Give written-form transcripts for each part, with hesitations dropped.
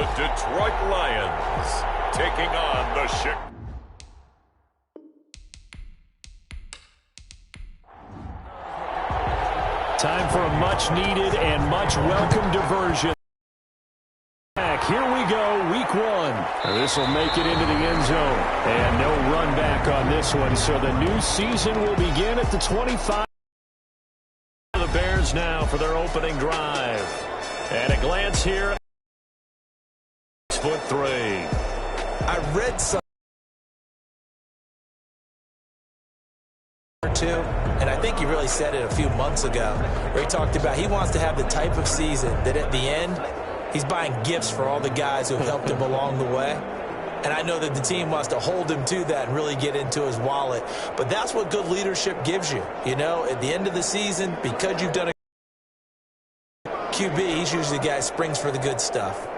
The Detroit Lions taking on the Chicago. Time for a much-needed and much-welcome diversion. Here we go, week one. This will make it into the end zone. And no run back on this one, so the new season will begin at the 25. The Bears now for their opening drive. And a glance here. 6'3". I read some too, and I think he really said it a few months ago, where he talked about he wants to have the type of season that at the end, he's buying gifts for all the guys who helped him along the way. And I know that the team wants to hold him to that and really get into his wallet. But that's what good leadership gives you. You know, at the end of the season, because you've done a QB, he's usually the guy who springs for the good stuff.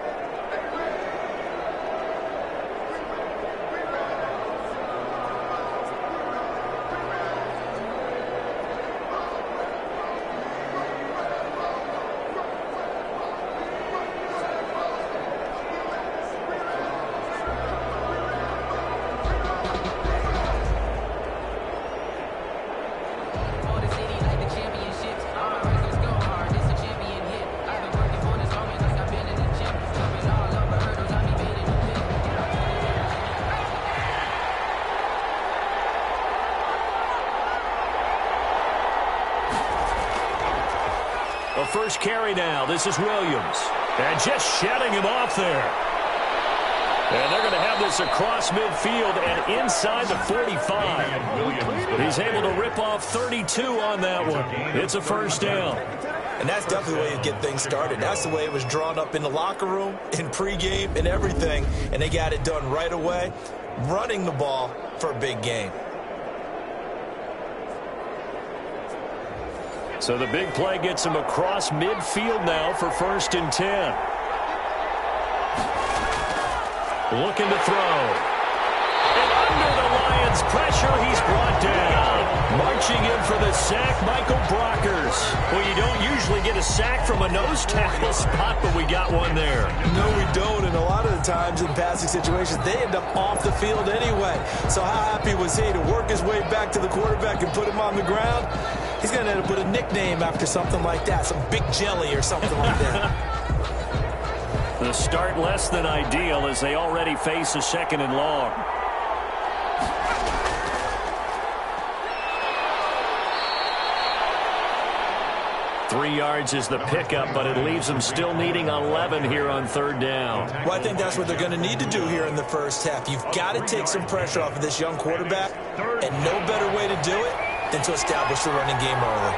First carry now. This is Williams. And just shutting him off there. And they're going to have this across midfield and inside the 45. He's able to rip off 32 on that one. It's a first down. And that's definitely the way you get things started. That's the way it was drawn up in the locker room, in pregame, and everything. And they got it done right away, running the ball for a big game. So the big play gets him across midfield now for 1st and 10. Looking to throw. And under the Lions' pressure, he's brought down. Marching in for the sack, Michael Brockers. Well, you don't usually get a sack from a nose tackle spot, but we got one there. No, we don't. And a lot of the times in passing situations, they end up off the field anyway. So how happy was he to work his way back to the quarterback and put him on the ground? He's going to end up with a nickname after something like that, some Big Jelly or something like that. The start less than ideal as they already face a 2nd and long. Three yards is the pickup, but it leaves them still needing 11 here on 3rd down. Well, I think that's what they're going to need to do here in the first half. You've got to take some pressure off of this young quarterback, and no better way to do it than to establish the running game early.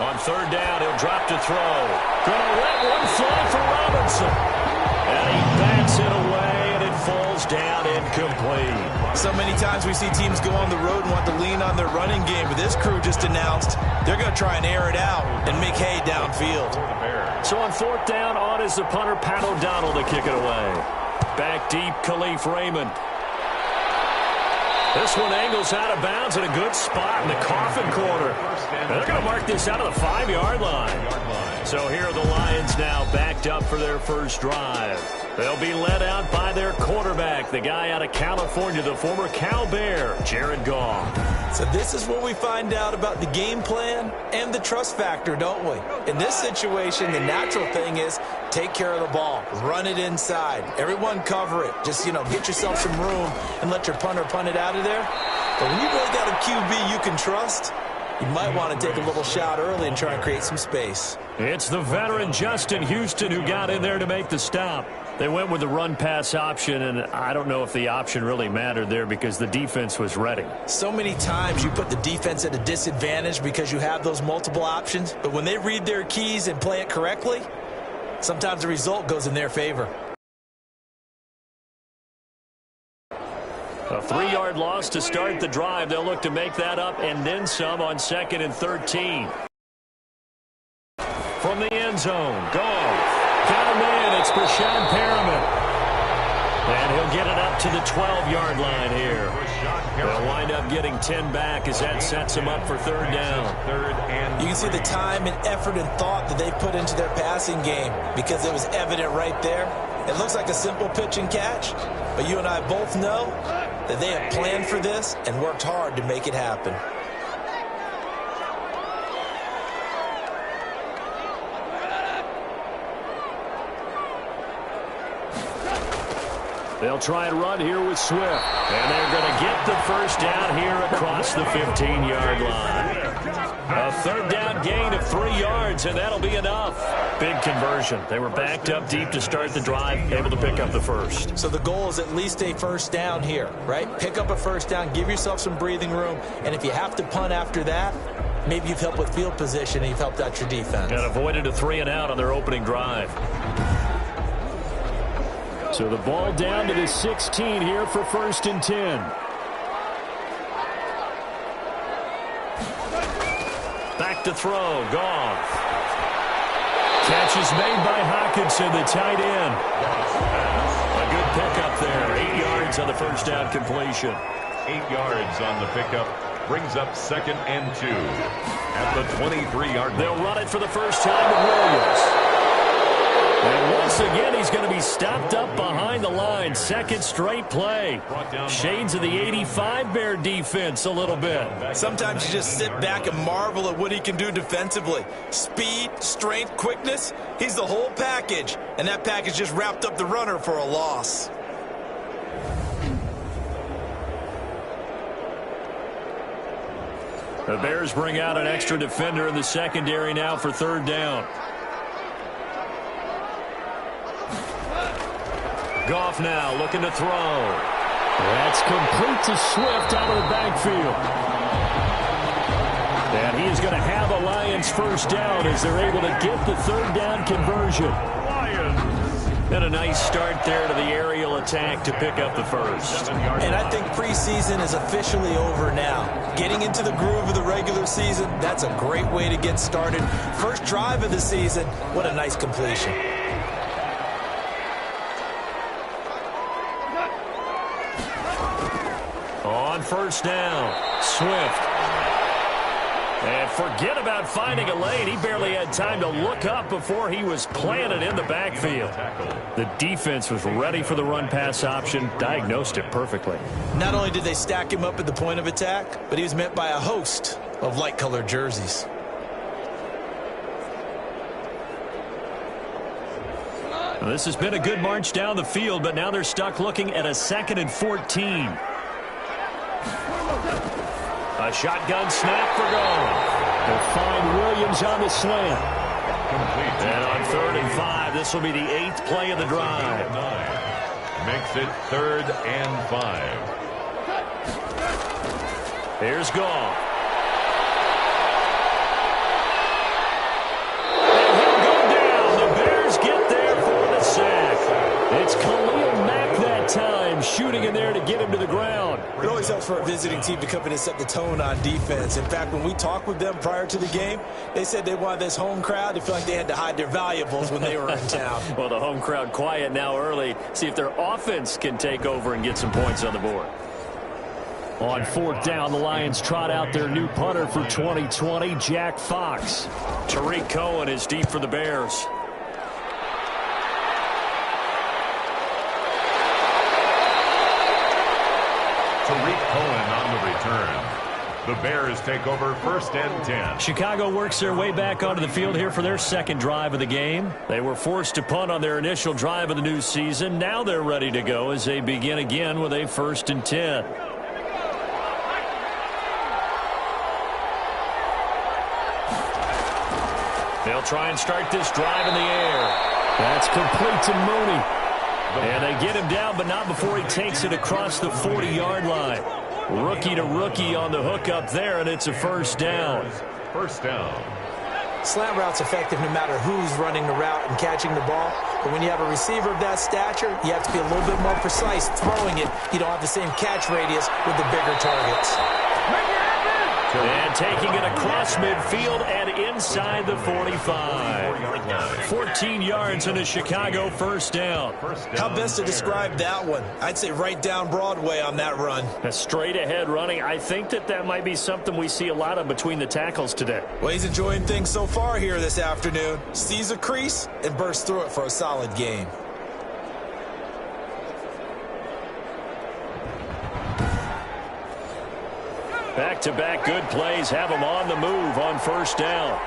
On 3rd down, he'll drop to throw. Gonna let one fly for Robinson. And he bats it away, and it falls down incomplete. So many times we see teams go on the road and want to lean on their running game, but this crew just announced they're going to try and air it out and make hay downfield. So on 4th down, on is the punter, Pat O'Donnell, to kick it away. Back deep, Khalif Raymond. This one angles out of bounds in a good spot in the coffin corner. And they're going to mark this out of the 5-yard line. So here are the Lions now backed up for their first drive. They'll be led out by their quarterback, the guy out of California, the former Cal Bear, Jared Goff. So this is where we find out about the game plan and the trust factor, don't we? In this situation, the natural thing is take care of the ball, run it inside, everyone cover it. Just, get yourself some room and let your punter punt it out of there. But when you really got a QB you can trust, you might want to take a little shot early and try and create some space. It's the veteran Justin Houston who got in there to make the stop. They went with the run-pass option, and I don't know if the option really mattered there because the defense was ready. So many times you put the defense at a disadvantage because you have those multiple options, but when they read their keys and play it correctly, sometimes the result goes in their favor. A 3-yard loss to start the drive. They'll look to make that up and then some on 2nd and 13. From the end zone, Goff. Got him in. It's Brashad Perriman. And he'll get it up to the 12-yard line here. They'll wind up getting 10 back as that sets him up for third down. You can see the time and effort and thought that they put into their passing game because it was evident right there. It looks like a simple pitch and catch, but you and I both know that they have planned for this and worked hard to make it happen. They'll try and run here with Swift. And they're going to get the first down here across the 15-yard line. A third down gain of 3 yards, and that'll be enough. Big conversion. They were backed up deep to start the drive, able to pick up the first. So the goal is at least a first down here, right? Pick up a first down, give yourself some breathing room, and if you have to punt after that, maybe you've helped with field position and you've helped out your defense. And avoided a 3-and-out on their opening drive. So the ball down to the 16 here for 1st and 10. Back to throw. Goff. Catch is made by Hockenson, the tight end. A good pickup there. 8 yards on the first down completion. 8 yards on the pickup. Brings up 2nd and 2 at the 23-yard line. They'll run it for the first time with Williams. And once again, he's going to be stopped up behind the line. Second straight play. Shades of the 85 Bear defense a little bit. Sometimes you just sit back and marvel at what he can do defensively. Speed, strength, quickness. He's the whole package. And that package just wrapped up the runner for a loss. The Bears bring out an extra defender in the secondary now for third down. Goff now looking to throw. That's complete to Swift out of the backfield. And he is going to have a Lions first down as they're able to get the third down conversion. And a nice start there to the aerial attack to pick up the first. And I think preseason is officially over now. Getting into the groove of the regular season, that's a great way to get started. First drive of the season, what a nice completion. On first down, Swift. And forget about finding a lane. He barely had time to look up before he was planted in the backfield. The defense was ready for the run-pass option, diagnosed it perfectly. Not only did they stack him up at the point of attack, but he was met by a host of light-colored jerseys. Well, this has been a good march down the field, but now they're stuck looking at a 2nd and 14. A shotgun snap for Goff. They'll find Williams on the slant. And on 3rd and 5, this will be the 8th play of the drive. Makes it 3rd and 5. Here's Goff. And he'll go down. The Bears get there for the sack. It's Khalil Mack that time, shooting in there to get him to the ground. It always helps for a visiting team to come in and set the tone on defense. In fact, when we talked with them prior to the game, they said they wanted this home crowd to feel like they had to hide their valuables when they were in town. Well, the home crowd quiet now early. See if their offense can take over and get some points on the board. On 4th down, the Lions trot out their new punter for 2020, Jack Fox. Tariq Cohen is deep for the Bears. Tariq Cohen on the return. The Bears take over 1st and 10. Chicago works their way back onto the field here for their second drive of the game. They were forced to punt on their initial drive of the new season. Now they're ready to go as they begin again with a 1st and 10. They'll try and start this drive in the air. That's complete to Mooney. And they get him down, but not before he takes it across the 40-yard line. Rookie to rookie on the hook up there, and it's a first down. First down. Slant route's effective no matter who's running the route and catching the ball. But when you have a receiver of that stature, you have to be a little bit more precise throwing it. You don't have the same catch radius with the bigger targets. And taking it across midfield and inside the 45. 14 yards and a Chicago first down. How best to describe that one? I'd say right down Broadway on that run. A straight ahead running. I think that might be something we see a lot of between the tackles today. Well, he's enjoying things so far here this afternoon. Sees a crease and bursts through it for a solid gain. Back-to-back good plays have him on the move on first down.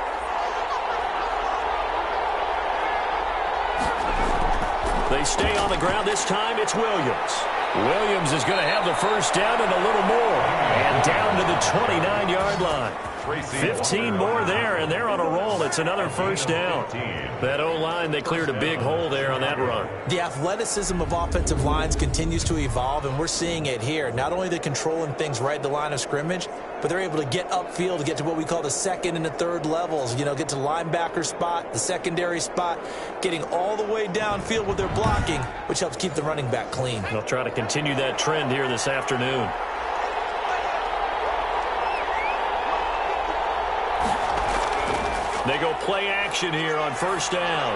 They stay on the ground. This time it's Williams. Williams is going to have the first down and a little more. And down to the 29-yard line. 15 more there, and they're on a roll. It's another first down. That O-line, they cleared a big hole there on that run. The athleticism of offensive lines continues to evolve, and we're seeing it here. Not only they're controlling things right at the line of scrimmage, but they're able to get upfield to get to what we call the second and the third levels. You know, get to the linebacker spot, the secondary spot, getting all the way downfield with their blocking, which helps keep the running back clean. They'll try to continue that trend here this afternoon. They go play action here on first down.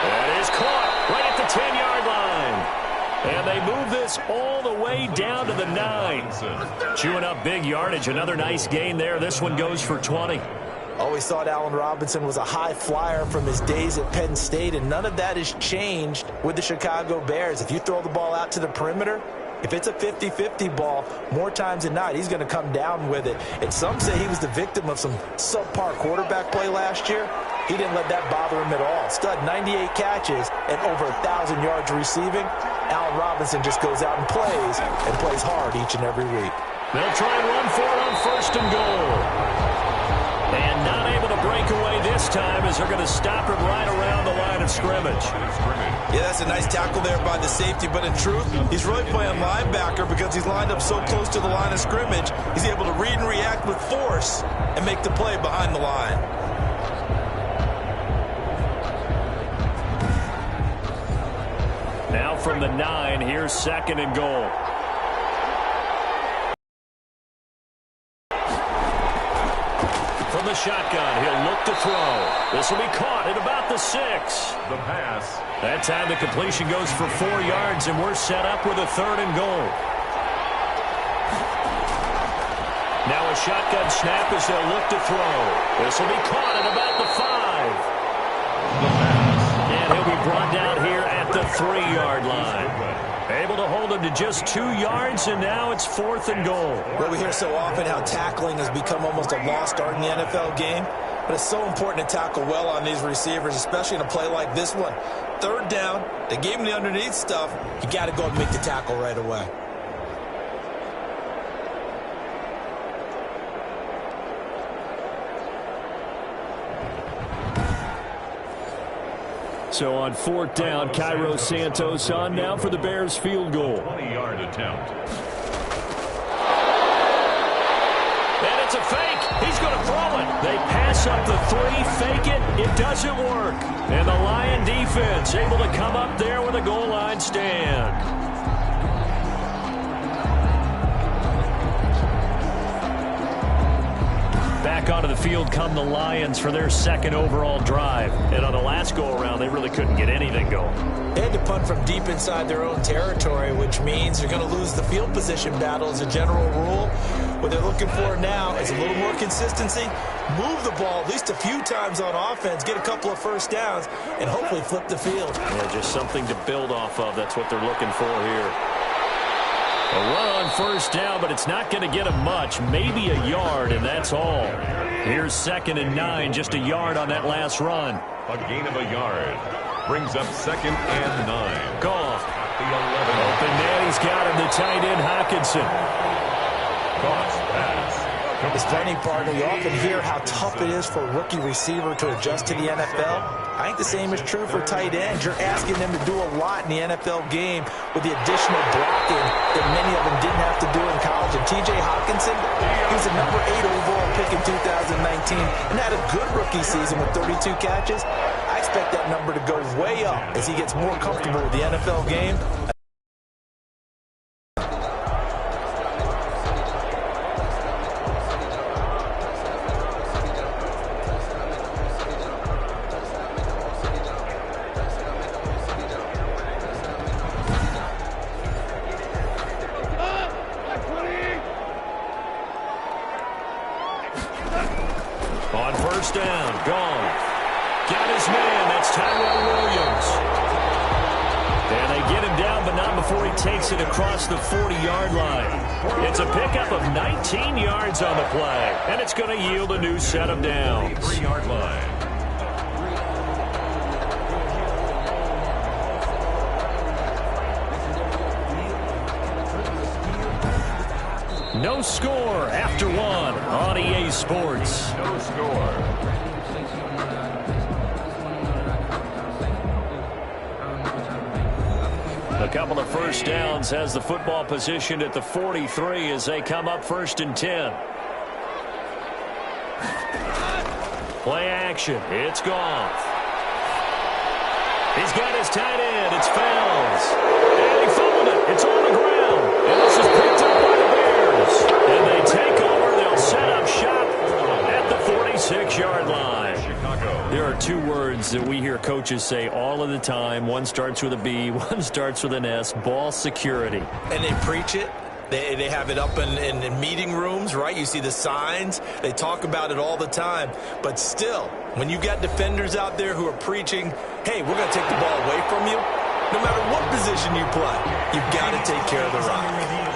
That is caught right at the 10-yard line. And they move this all the way down to the 9. Chewing up big yardage. Another nice gain there. This one goes for 20. Always thought Allen Robinson was a high flyer from his days at Penn State, and none of that has changed with the Chicago Bears. If you throw the ball out to the perimeter, if it's a 50-50 ball, more times than not, he's going to come down with it. And some say he was the victim of some subpar quarterback play last year. He didn't let that bother him at all. Stud, 98 catches and over 1,000 yards receiving. Allen Robinson just goes out and plays hard each and every week. They'll try and run for it on first and goal. And not able to break away this time as they're going to stop him right around the line of scrimmage. Yeah, that's a nice tackle there by the safety, but in truth, he's really playing linebacker because he's lined up so close to the line of scrimmage. He's able to read and react with force and make the play behind the line. Now from the 9, here's second and goal. From the shotgun, he'll look to throw. This will be caught at about the 6. The pass. That time the completion goes for 4 yards, and we're set up with a third and goal. Now a shotgun snap as they'll look to throw. This will be caught at about the 5. The pass. And he'll be brought down here at the 3-yard line. Able to hold him to just 2 yards, and now it's 4th and goal. Well, we hear so often how tackling has become almost a lost art in the NFL game, but it's so important to tackle well on these receivers, especially in a play like this one. Third down, they gave him the underneath stuff. You got to go and make the tackle right away. So on 4th down, Cairo Santos on now for the Bears field goal. 20-yard attempt. And it's a fake. He's going to throw it. They pass up the 3, fake it. It doesn't work. And the Lion defense able to come up there with a goal line stand. Back onto the field come the Lions for their second overall drive. And on the last go-around, they really couldn't get anything going. They had to punt from deep inside their own territory, which means they're going to lose the field position battle as a general rule. What they're looking for now is a little more consistency, move the ball at least a few times on offense, get a couple of first downs, and hopefully flip the field. Yeah, just something to build off of. That's what they're looking for here. A run on first down, but it's not going to get him much. Maybe a yard, and that's all. Here's 2nd and 9, just a yard on that last run. A gain of a yard. Brings up 2nd and 9. Goff. The 11. Open man, he's got him, the tight end, Hockenson. Goff's pass. This funny partner, you often hear how tough it is for a rookie receiver to adjust to the NFL. I think the same is true for tight ends. You're asking them to do a lot in the NFL game with the additional blocking that many of them didn't have to do in college. And T.J. Hockenson, he was a number 8 overall pick in 2019 and had a good rookie season with 32 catches. I expect that number to go way up as he gets more comfortable with the NFL game. got his man. That's Tyrell Williams. And they get him down, but not before he takes it across the 40-yard line. It's a pickup of 19 yards on the play, and it's going to yield a new set of downs. 3-yard line. No score after one on EA Sports. No score. A couple of first downs has the football positioned at the 43 as they come up 1st and 10. Play action. It's Goff. He's got his tight end. It's Fells. And he fumbled it. It's on the ground. And this is picked up by the Bears. And they take over. They'll set up shop at the 46-yard line. Chicago. There are two words that we hear coaches say all of the time. One starts with a B, one starts with an S, ball security. And they preach it. They have it up in meeting rooms, right? You see the signs. They talk about it all the time. But still, when you got defenders out there who are preaching, hey, we're going to take the ball away from you, no matter what position you play, you've got to take care of the rock.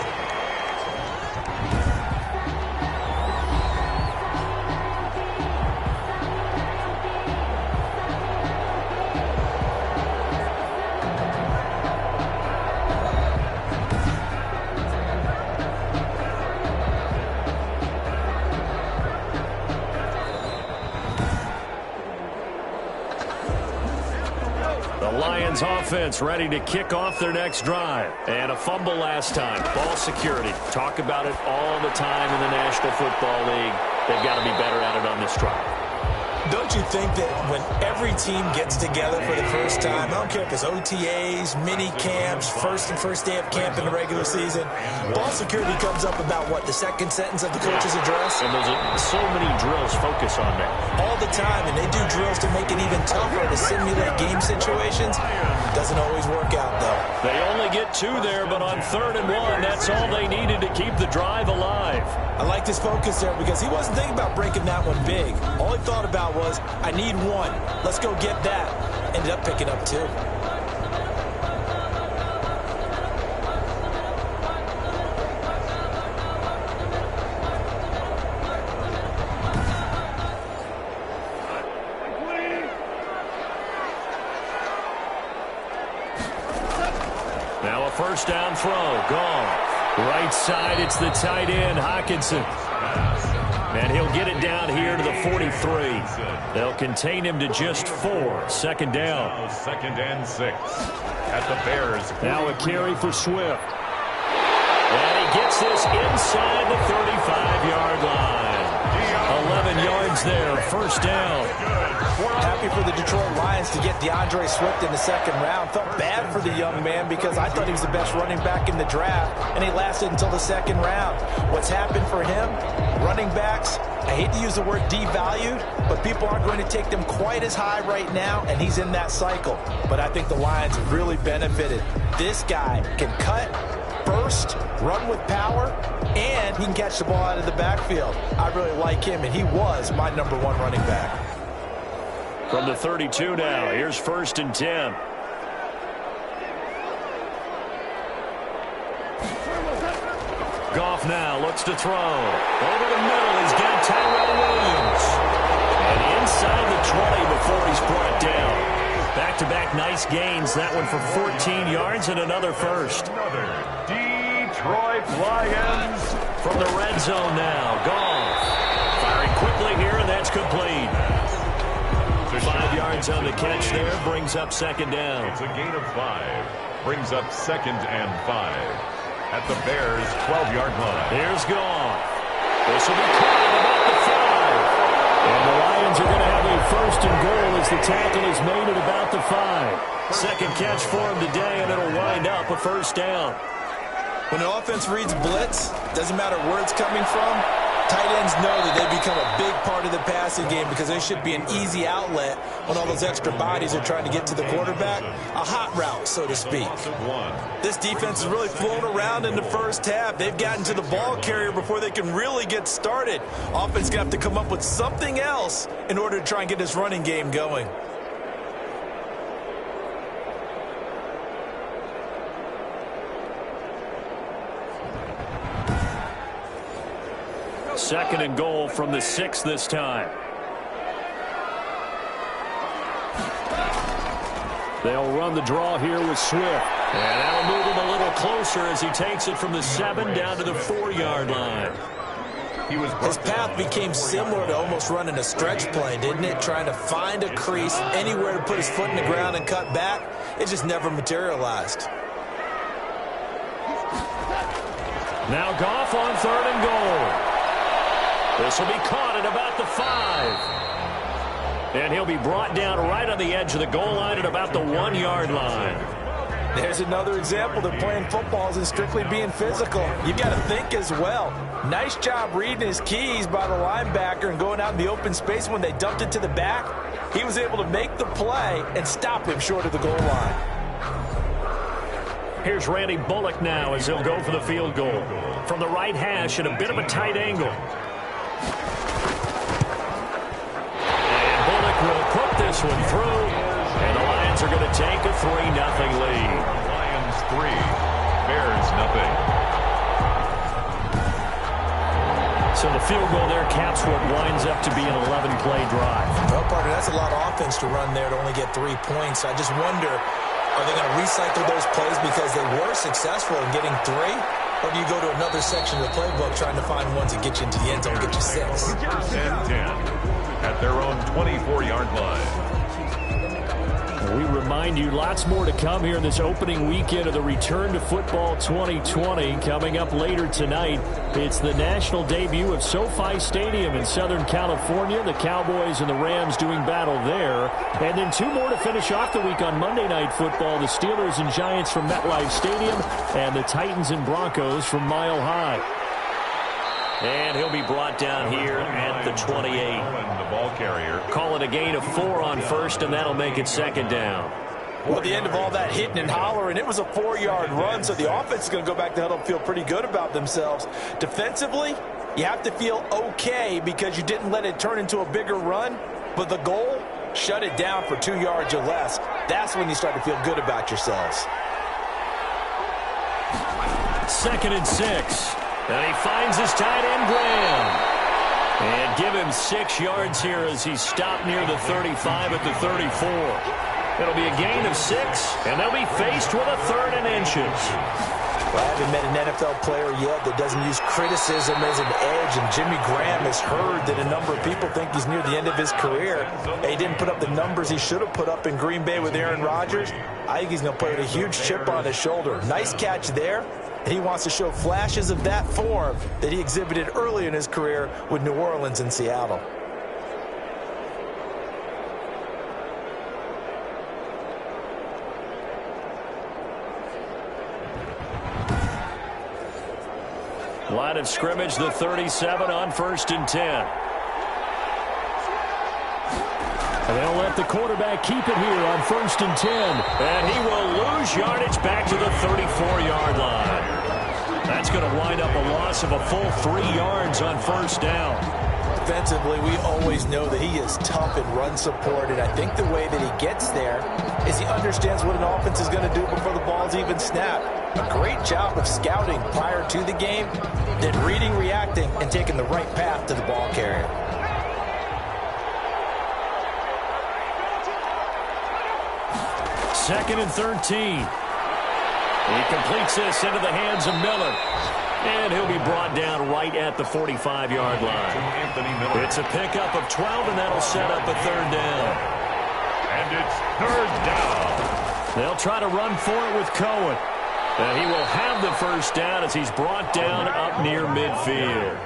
Offense ready to kick off their next drive. And a fumble last time. Ball security. Talk about it all the time in the National Football League. They've got to be better at it on this drive. Don't you think that when every team gets together for the first time, I don't care if it's OTAs, mini camps, first day of camp in the regular season, ball security comes up about, what, the second sentence of the coach's address? And there's so many drills focus on that. All the time, and they do drills to make it even tougher to simulate game situations. Doesn't always work out, though. They only get 2 there, but on 3rd and 1, that's all they needed to keep the drive alive. I like this focus there because he wasn't thinking about breaking that one big. All he thought about was, I need 1. Let's go get that. Ended up picking up 2. Now a first down throw. Gone. Right side, it's the tight end, Hockenson. And he'll get it down here to the 43. They'll contain him to just 4. 2nd down. 2nd and 6 at the Bears. Now a carry for Swift. And he gets this inside the 35-yard line. 11 yards there, 1st down. Happy for the Detroit Lions to get DeAndre Swift in the 2nd round. Felt bad for the young man because I thought he was the best running back in the draft, and he lasted until the 2nd round. What's happened for him? Running backs, I hate to use the word devalued, but people aren't going to take them quite as high right now, and he's in that cycle. But I think the Lions have really benefited. This guy can cut, burst, run with power, and he can catch the ball out of the backfield. I really like him, and he was my #1 running back. From the 32 now, here's 1st and 10. Goff now looks to throw. Over the middle, he's got Tyrell Williams. And inside the 20 before he's brought down. Back-to-back nice gains. That one for 14 yards and another first. Another Detroit Lions. From the red zone now, Goff. Firing quickly here, and that's complete. 5 yards on the catch there, brings up 2nd down. It's a gain of 5. Brings up 2nd and 5 at the Bears' 12-yard line. Here's Goff. This will be caught about the 5. And the Lions are going to have a 1st and goal as the tackle is made at about the 5. 2nd catch for him today, and it'll wind up a 1st down. When the offense reads blitz, doesn't matter where it's coming from, Tight ends know that they become a big part of the passing game because they should be an easy outlet when all those extra bodies are trying to get to the quarterback. A hot route, so to speak. This defense has really flown around in the first half. They've gotten to the ball carrier before they can really get started. Offense going to have to come up with something else in order to try and get this running game going. Second and goal from the 6 this time. They'll run the draw here with Swift. And that'll move him a little closer as he takes it from the 7 down to the 4-yard line. His path became similar to almost running a stretch play, didn't it? Trying to find a crease, anywhere to put his foot in the ground and cut back. It just never materialized. Now Goff on 3rd and goal. This will be caught at about the 5. And he'll be brought down right on the edge of the goal line at about the 1-yard line. There's another example that playing football isn't strictly being physical. You've got to think as well. Nice job reading his keys by the linebacker and going out in the open space when they dumped it to the back. He was able to make the play and stop him short of the goal line. Here's Randy Bullock now as he'll go for the field goal. From the right hash at a bit of a tight angle. Will put this one through, and the Lions are going to take a 3-0 lead. Lions 3, Bears nothing. So the field goal there caps what winds up to be an 11-play drive. Well, partner, that's a lot of offense to run there to only get 3 points. I just wonder, are they going to recycle those plays because they were successful in getting 3? Or do you go to another section of the playbook trying to find ones that get you into the end zone and get you 6? First and 10. At their own 24-yard line. We remind you lots more to come here in this opening weekend of the Return to Football 2020. Coming up later tonight, it's the national debut of SoFi Stadium in Southern California. The Cowboys and the Rams doing battle there. And then 2 more to finish off the week on Monday Night Football. The Steelers and Giants from MetLife Stadium and the Titans and Broncos from Mile High. And he'll be brought down here at the 28. The ball carrier. Call it a gain of 4 on first, and that'll make it 2nd down. Well, at the end of all that hitting and hollering, it was a 4-yard run, so the offense is going to go back to huddle and feel pretty good about themselves. Defensively, you have to feel okay because you didn't let it turn into a bigger run, but the goal, shut it down for 2 yards or less. That's when you start to feel good about yourselves. 2nd and 6. And he finds his tight end, Graham. And give him 6 yards here as he's stopped near the 35 at the 34. It'll be a gain of 6, and they'll be faced with a 3rd and inches. Well, I haven't met an NFL player yet that doesn't use criticism as an edge, and Jimmy Graham has heard that a number of people think he's near the end of his career. He didn't put up the numbers he should have put up in Green Bay with Aaron Rodgers. I think he's going to play with a huge chip on his shoulder. Nice catch there. And he wants to show flashes of that form that he exhibited early in his career with New Orleans and Seattle. Line of scrimmage, the 37 on 1st and 10. And they'll let the quarterback keep it here on 1st and 10. And he will lose yardage back to the 34-yard line. That's going to wind up a loss of a full 3 yards on 1st down. Defensively, we always know that he is tough in run support, and I think the way that he gets there is he understands what an offense is going to do before the ball's even snapped. A great job of scouting prior to the game, then reading, reacting, and taking the right path to the ball carrier. Second and 13. He completes this into the hands of Miller. And he'll be brought down right at the 45-yard line. It's a pickup of 12, and that'll set up a 3rd down. And it's 3rd down. They'll try to run for it with Cohen. And he will have the 1st down as he's brought down up near midfield.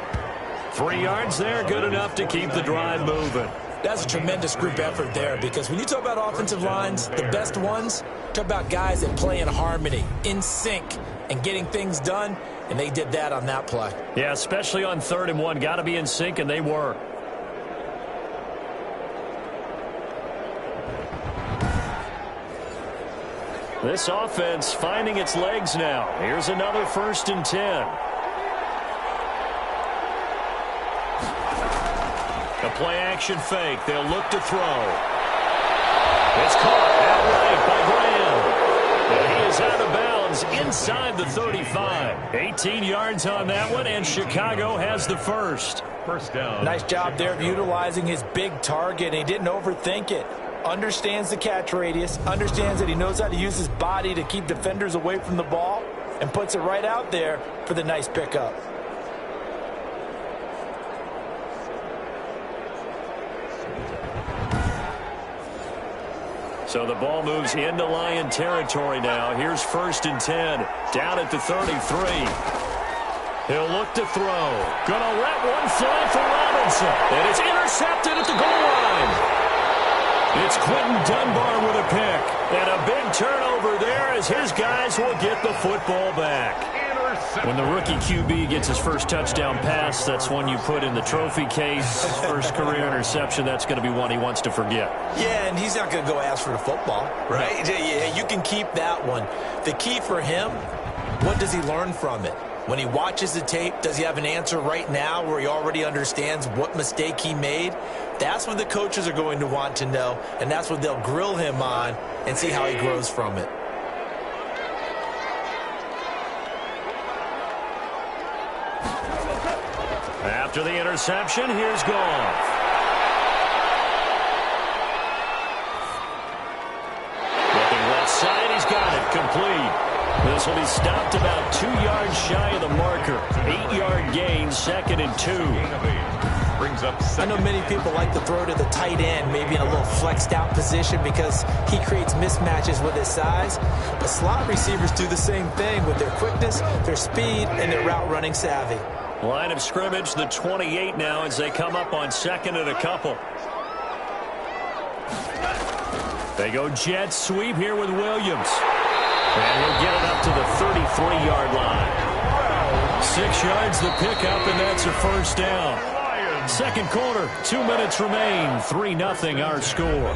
3 yards there, good enough to keep the drive moving. That's a tremendous group effort there, because when you talk about offensive lines, the best ones, talk about guys that play in harmony, in sync, and getting things done, and they did that on that play. Yeah, especially on 3rd and 1. Got to be in sync, and they were. This offense finding its legs now. Here's another 1st and 10. A play-action fake. They'll look to throw. It's caught outright by Graham. And he is out of bounds inside the 35. 18 yards on that one, and Chicago has the first. First down. Nice job there of utilizing his big target, and he didn't overthink it. Understands the catch radius, understands that he knows how to use his body to keep defenders away from the ball, and puts it right out there for the nice pickup. So the ball moves into Lion territory now. Here's 1st and 10. Down at the 33. He'll look to throw. Gonna let one fly for Robinson. And it's intercepted at the goal line. It's Quentin Dunbar with a pick. And a big turnover there as his guys will get the football back. When the rookie QB gets his first touchdown pass, that's one you put in the trophy case. First career interception, that's going to be one he wants to forget. Yeah, and he's not going to go ask for the football, right? Yeah, you can keep that one. The key for him, what does he learn from it? When he watches the tape, does he have an answer right now where he already understands what mistake he made? That's what the coaches are going to want to know, and that's what they'll grill him on and see how he grows from it. After the interception, here's Goff. Looking left side, he's got it, complete. This will be stopped about 2 yards shy of the marker. 8-yard gain, 2nd and 2. Brings up I know many people like to throw to the tight end, maybe in a little flexed out position because he creates mismatches with his size. But slot receivers do the same thing with their quickness, their speed, and their route running savvy. Line of scrimmage, the 28 now as they come up on 2nd and a couple. They go jet sweep here with Williams. And he'll get it up to the 33-yard line. 6 yards the pickup, and that's a first down. Second quarter, 2 minutes remain. 3-0 our score.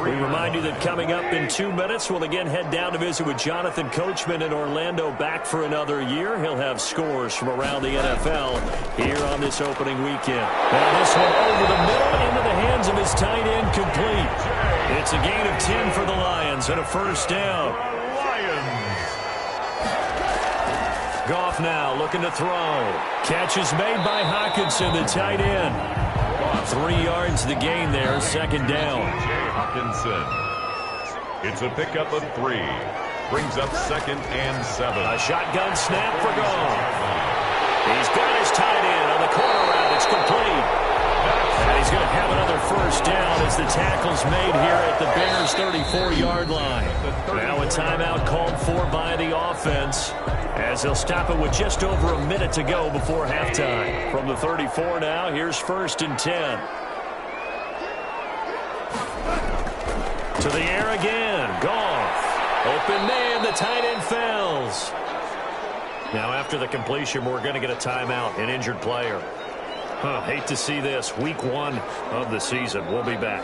We remind you that coming up in 2 minutes, we'll again head down to visit with Jonathan Coachman in Orlando, back for another year. He'll have scores from around the NFL here on this opening weekend. Now this one over the middle into the hands of his tight end, complete. It's a gain of 10 for the Lions and a first down. Goff now looking to throw. Catch is made by Hockenson, the tight end. 3 yards the gain there, 2nd down. Hockenson. It's a pickup of 3. Brings up 2nd and 7. A shotgun snap for Goff. He's got his tight end on the corner route. It's complete. And he's going to have another first down as the tackle's made here at the Bears' 34-yard line. Now a timeout called for by the offense, as they'll stop it with just over a minute to go before halftime. From the 34 now, here's 1st and 10. To the air again. Goff. Open man, the tight end fails. Now after the completion, we're going to get a timeout, an injured player. Hate to see this. Week 1 of the season. We'll be back.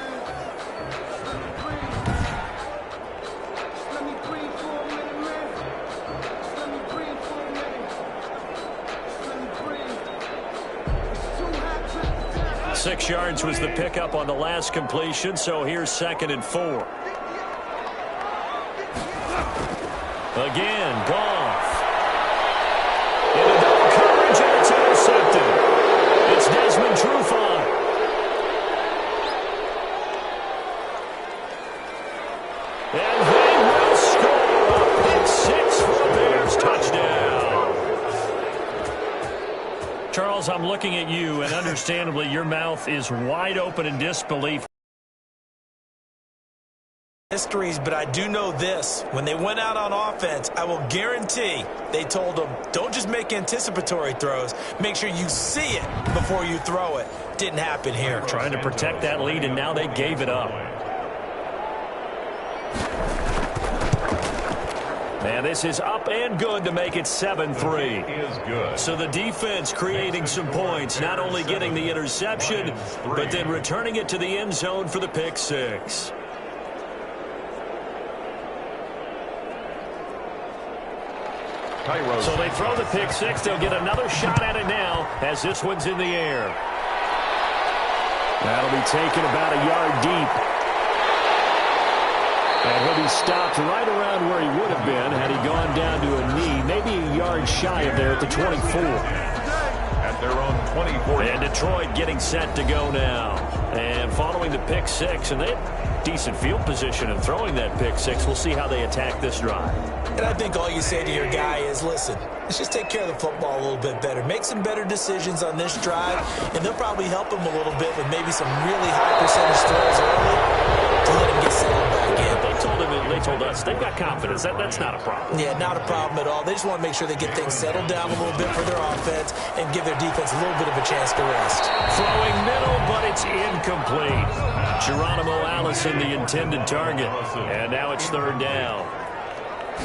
Six yards was the pickup on the last completion, so here's 2nd and 4. Again, Goff. Into double coverage, and it's intercepted. It's Desmond Trufant. And they will score a pick 6 for a Bears touchdown. Charles, I'm looking at you, and understandably, your mouth is wide open in disbelief. Mysteries, but I do know this. When they went out on offense, I will guarantee they told them, don't just make anticipatory throws. Make sure you see it before you throw it. Didn't happen here. Trying to protect that lead, and now they gave it up. And this is up and good to make it 7-3. So the defense creating some points, not only getting the interception, but then returning it to the end zone for the pick six. So they throw the pick six. They'll get another shot at it now as this one's in the air. That'll be taken about a yard deep. And he'll be stopped right around where he would have been had he gone down to a knee, maybe a yard shy of there at the 24. At their own 24. And Detroit getting set to go now. And following the pick six, and they have decent field position in throwing that pick six. We'll see how they attack this drive. And I think all you say to your guy is, listen, let's just take care of the football a little bit better. Make some better decisions on this drive, and they'll probably help him a little bit with maybe some really high percentage throws early to let him get settled back in. They told us they've got confidence. That's not a problem. Yeah, not a problem at all. They just want to make sure they get things settled down a little bit for their offense and give their defense a little bit of a chance to rest. Throwing middle, but it's incomplete. Geronimo Allison, the intended target. And now it's third down.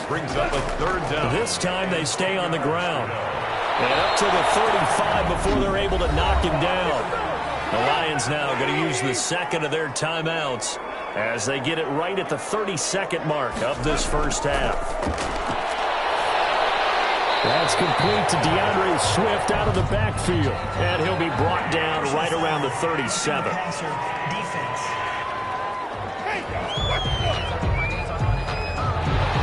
Brings up a third down. This time they stay on the ground. And up to the 35 before they're able to knock him down. The Lions now going to use the second of their timeouts as they get it right at the 32nd mark of this first half. That's complete to DeAndre Swift out of the backfield. And he'll be brought down right around the 37.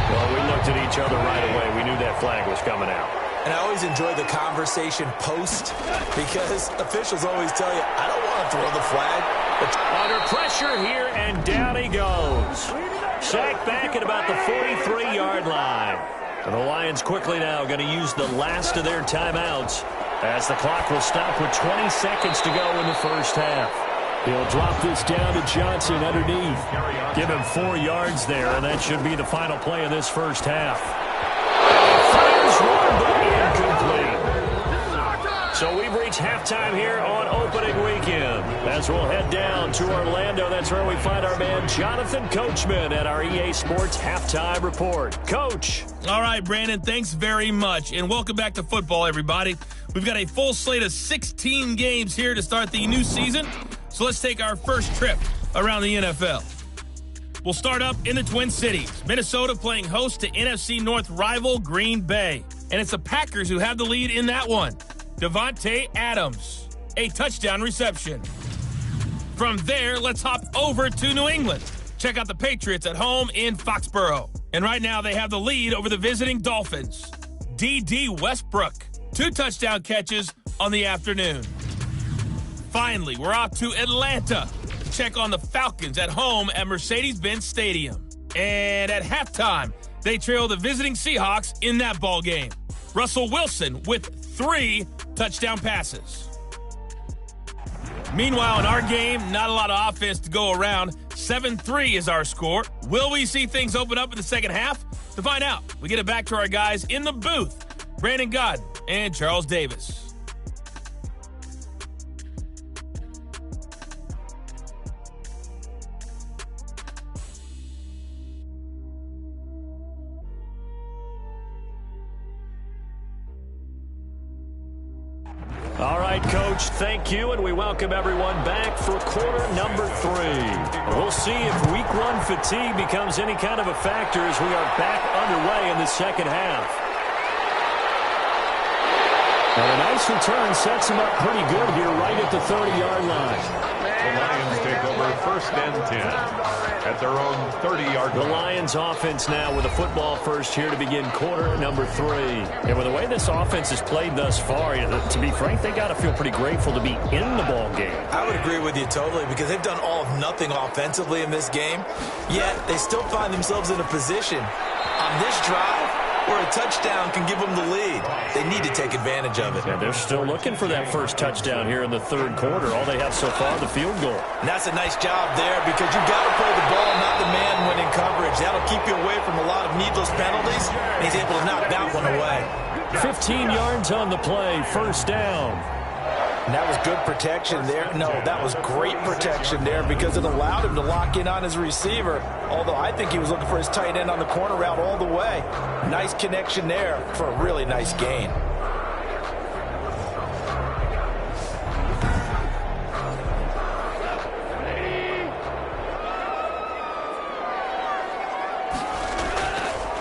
Well, we looked at each other right away. We knew that flag was coming out. And I always enjoy the conversation post because officials always tell you, I don't want to throw the flag. Under pressure here, and down he goes. Sacked back at about the 43-yard line. And the Lions quickly now going to use the last of their timeouts as the clock will stop with 20 seconds to go in the first half. He'll drop this down to Johnson underneath. Give him 4 yards there, and that should be the final play of this first half. Fires one, but incomplete. So we've reached halftime here on opening weekend. As we'll head down to Orlando, that's where we find our man Jonathan Coachman at our EA Sports Halftime Report. Coach. All right, Brandon, thanks very much. And welcome back to football, everybody. We've got a full slate of 16 games here to start the new season. So let's take our first trip around the NFL. We'll start up in the Twin Cities. Minnesota playing host to NFC North rival Green Bay. And it's the Packers who have the lead in that one. Devontae Adams, a touchdown reception. From there, let's hop over to New England. Check out the Patriots at home in Foxborough. And right now they have the lead over the visiting Dolphins. D.D. Westbrook, 2 touchdown catches on the afternoon. Finally, we're off to Atlanta to check on the Falcons at home at Mercedes-Benz Stadium. And at halftime, they trail the visiting Seahawks in that ball game. Russell Wilson with 3 touchdown passes. Meanwhile, in our game, not a lot of offense to go around. 7-3 is our score. Will we see things open up in the second half? To find out, we get it back to our guys in the booth, Brandon Godden and Charles Davis. All right, Coach, thank you, and we welcome everyone back for quarter number 3. We'll see if week 1 fatigue becomes any kind of a factor as we are back underway in the second half. And a nice return sets him up pretty good here right at the 30-yard line. The Lions take over first and 10 at their own 30-yard line. The Lions offense now with a football first here to begin quarter number 3. And with the way this offense has played thus far, to be frank, they got to feel pretty grateful to be in the ball game. I would agree with you totally because they've done all of nothing offensively in this game, yet they still find themselves in a position on this drive where a touchdown can give them the lead. They need to take advantage of it. And they're still looking for that first touchdown here in the third quarter. All they have so far, the field goal. And that's a nice job there because you've got to play the ball, not the man when in coverage. That'll keep you away from a lot of needless penalties, and he's able to knock that one away. 15 yards on the play, first down. And that was good protection there. No, that was great protection there because it allowed him to lock in on his receiver. Although I think he was looking for his tight end on the corner route all the way. Nice connection there for a really nice gain.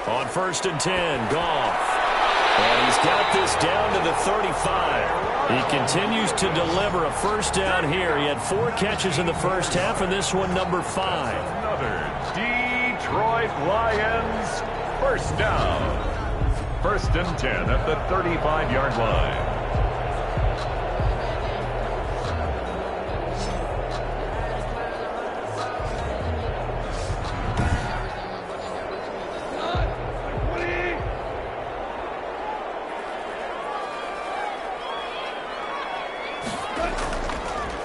On 1st and 10, Goff. And he's got this down to the 35. He continues to deliver a first down here. He had 4 catches in the first half, and this one number 5. Another Detroit Lions first down. 1st and 10 at the 35-yard line.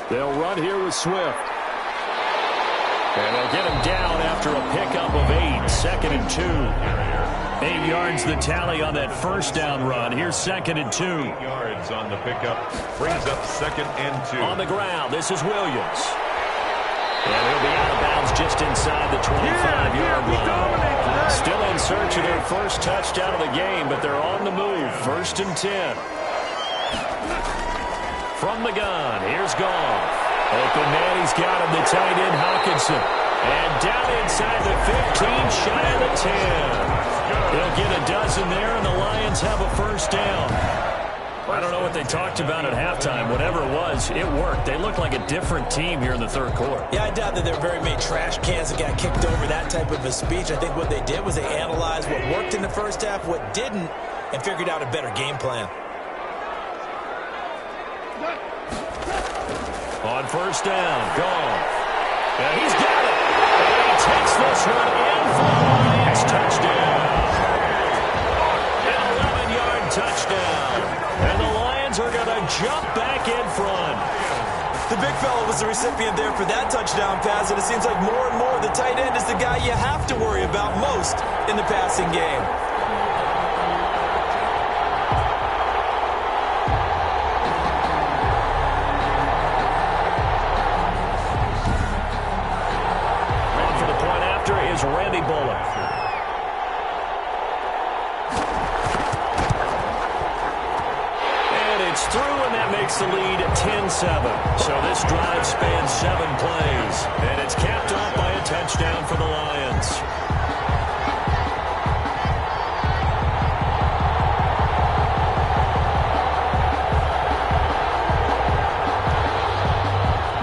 They'll run here with Swift. And they'll get him down after a pickup of 8. 2nd and 2. 8 yards the tally on that first down run. Here's 2nd and 2. 8 yards on the pickup. Brings up 2nd and 2. On the ground, this is Williams. And he'll be out of bounds just inside the 25-yard line. Still in search of their first touchdown of the game, but they're on the move. 1st and 10. From the gun, here's Goff. Open man, he's got him, the tight end, Hawkinson. And down inside the 15, shy of the 10. They'll get a dozen there, and the Lions have a first down. I don't know what they talked about at halftime. Whatever it was, it worked. They look like a different team here in the third quarter. Yeah, I doubt that there were very many trash cans that got kicked over, that type of a speech. I think what they did was they analyzed what worked in the first half, what didn't, and figured out a better game plan. On first down, Goff. And he's got it. And he takes this one in for the Lions. Touchdown. An 11-yard touchdown. And the Lions are going to jump back in front. The big fella was the recipient there for that touchdown pass, and it seems like more and more the tight end is the guy you have to worry about most in the passing game. Randy Bullock. And it's through, and that makes the lead 10-7. So this drive spans 7 plays. And it's capped off by a touchdown for the Lions.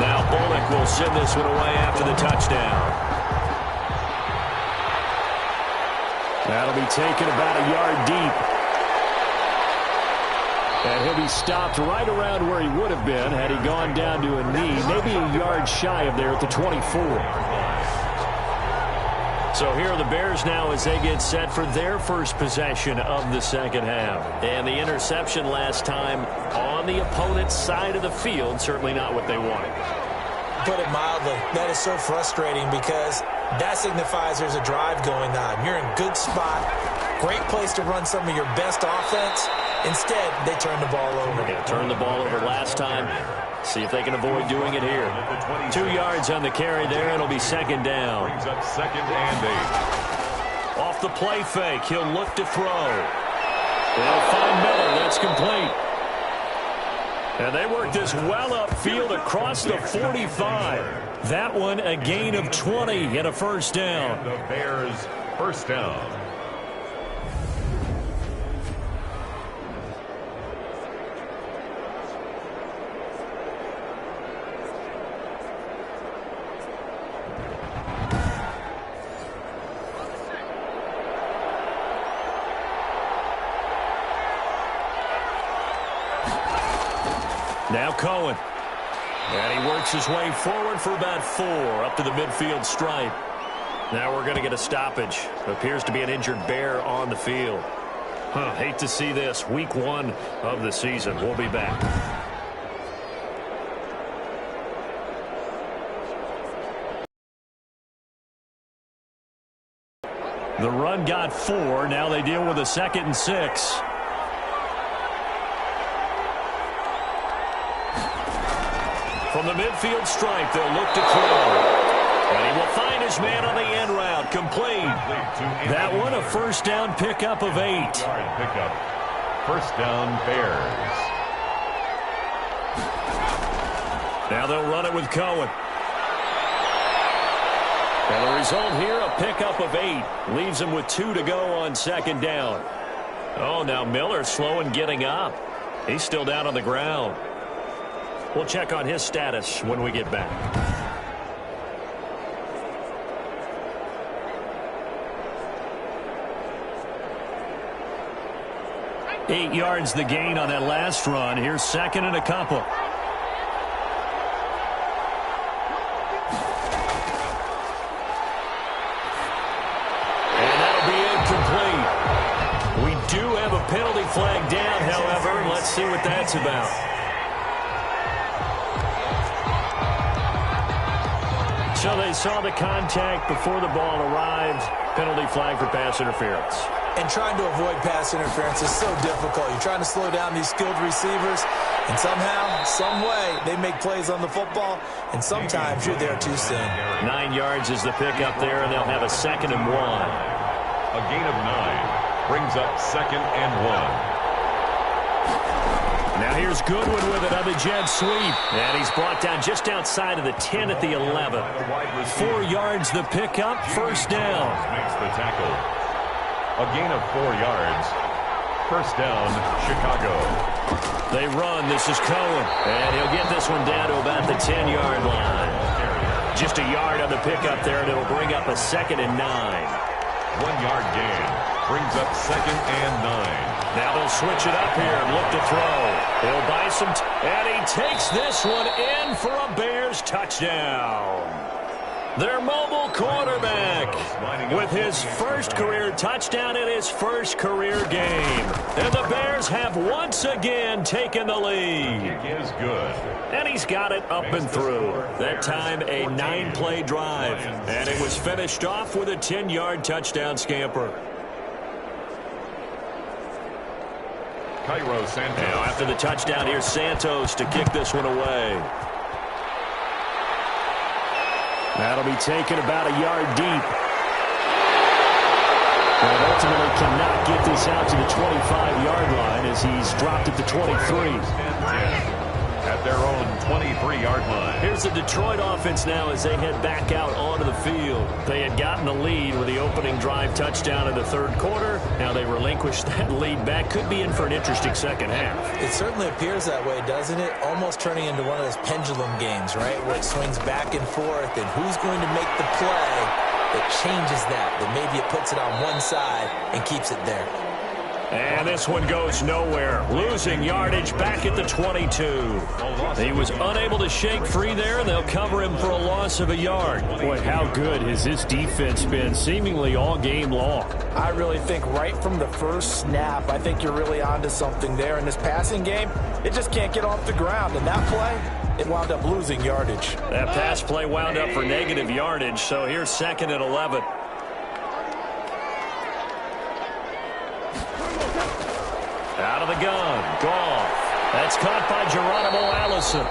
Now Bullock will send this one away after the touchdown. That'll be taken about a yard deep. And he'll be stopped right around where he would have been had he gone down to a knee, maybe a yard shy of there at the 24. So here are the Bears now as they get set for their first possession of the second half. And the interception last time on the opponent's side of the field, certainly not what they wanted. Put it mildly, that is so frustrating because that signifies there's a drive going on. You're in a good spot, great place to run some of your best offense. Instead, they turn the ball over. Yeah, turned the ball over last time. See if they can avoid doing it here. 2 yards on the carry there. It'll be 2nd down. Brings up 2nd and 8. Off the play fake, he'll look to throw. They'll find Miller. That's complete. And they work this well upfield across the 45. That one a gain of 20 and a first down. The Bears first down. Now Cohen. And he works his way forward for about 4 up to the midfield stripe. Now we're going to get a stoppage. Appears to be an injured Bear on the field. Hate to see this. Week 1 of the season. We'll be back. The run got 4. Now they deal with a 2nd and 6. From the midfield stripe, they'll look to throw. And he will find his man on the end route. Complete. That one, a first down pickup of 8. Pickup. First down, Bears. Now they'll run it with Cohen. And the result here, a pickup of 8. Leaves him with 2 to go on second down. Oh, now Miller slow in getting up. He's still down on the ground. We'll check on his status when we get back. 8 yards the gain on that last run. Here's second and a couple. Penalty flag down, however. Let's see what that's about. So they saw the contact before the ball arrived. Penalty flag for pass interference. And trying to avoid pass interference is so difficult. You're trying to slow down these skilled receivers, and somehow, some way, they make plays on the football, and sometimes you're there too soon. 9 yards is the pickup there, and they'll have a 2nd and 1. A gain of 9. Brings up 2nd and 1. Now here's Goodwin with it on the jet sweep. And he's brought down just outside of the 10 at the 11. 4 yards the pickup, first down. Makes the tackle. A gain of 4 yards. First down, Chicago. They run. This is Cohen. And he'll get this one down to about the 10-yard line. Just a yard on the pickup there, and it'll bring up a 2nd and 9. 1 yard gain. Brings up 2nd and 9. Now they'll switch it up here and look to throw. He'll buy some, and he takes this one in for a Bears touchdown. Their mobile quarterback with his first career touchdown in his first career game. And the Bears have once again taken the lead. Kick is good. And he's got it up and through. That time a 9-play drive. And it was finished off with a 10-yard touchdown scamper. Cairo Santos. Now after the touchdown, here's Santos to kick this one away. That'll be taken about a yard deep. And ultimately cannot get this out to the 25-yard line as he's dropped at the 23. At their own 23-yard line. Here's the Detroit offense now as they head back out onto the field. They had gotten the lead with the opening drive touchdown in the third quarter. Now they relinquished that lead back. Could be in for an interesting second half. It certainly appears that way, doesn't it? Almost turning into one of those pendulum games, right? Where it swings back and forth, and who's going to make the play that changes that maybe it puts it on one side and keeps it there. And this one goes nowhere. Losing yardage back at the 22. He was unable to shake free there, and they'll cover him for a loss of a yard. Boy, how good has this defense been seemingly all game long? I really think right from the first snap, I think you're really onto something there. In this passing game, it just can't get off the ground. And that play, it wound up losing yardage. That pass play wound up for negative yardage, so here's 2nd and 11. Out of the gun, Goff. That's caught by Geronimo Allison.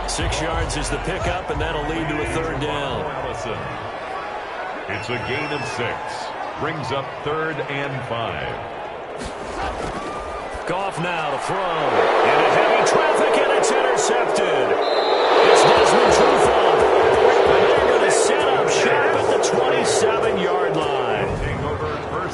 6 yards is the pickup, and that'll lead to a third down. Allison. It's a gain of 6. Brings up 3rd and 5. Goff now to throw. Into heavy traffic, and it's intercepted. It's Desmond Trufant. And they're going to set up shop at the 27-yard line.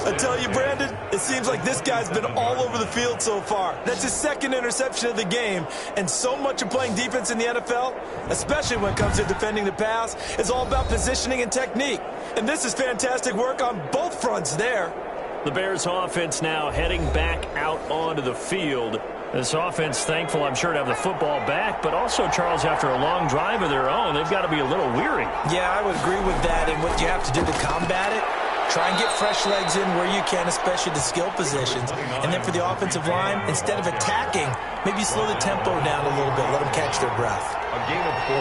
I tell you, Brandon, it seems like this guy's been all over the field so far. That's his 2nd interception of the game. And so much of playing defense in the NFL, especially when it comes to defending the pass, is all about positioning and technique. And this is fantastic work on both fronts there. The Bears offense now heading back out onto the field. This offense thankful, I'm sure, to have the football back, but also, Charles, after a long drive of their own, they've got to be a little weary. Yeah, I would agree with that. And what you have to do to combat it, try and get fresh legs in where you can, especially the skill positions. And then for the offensive line, instead of attacking, maybe slow the tempo down a little bit, let them catch their breath. A gain of 4.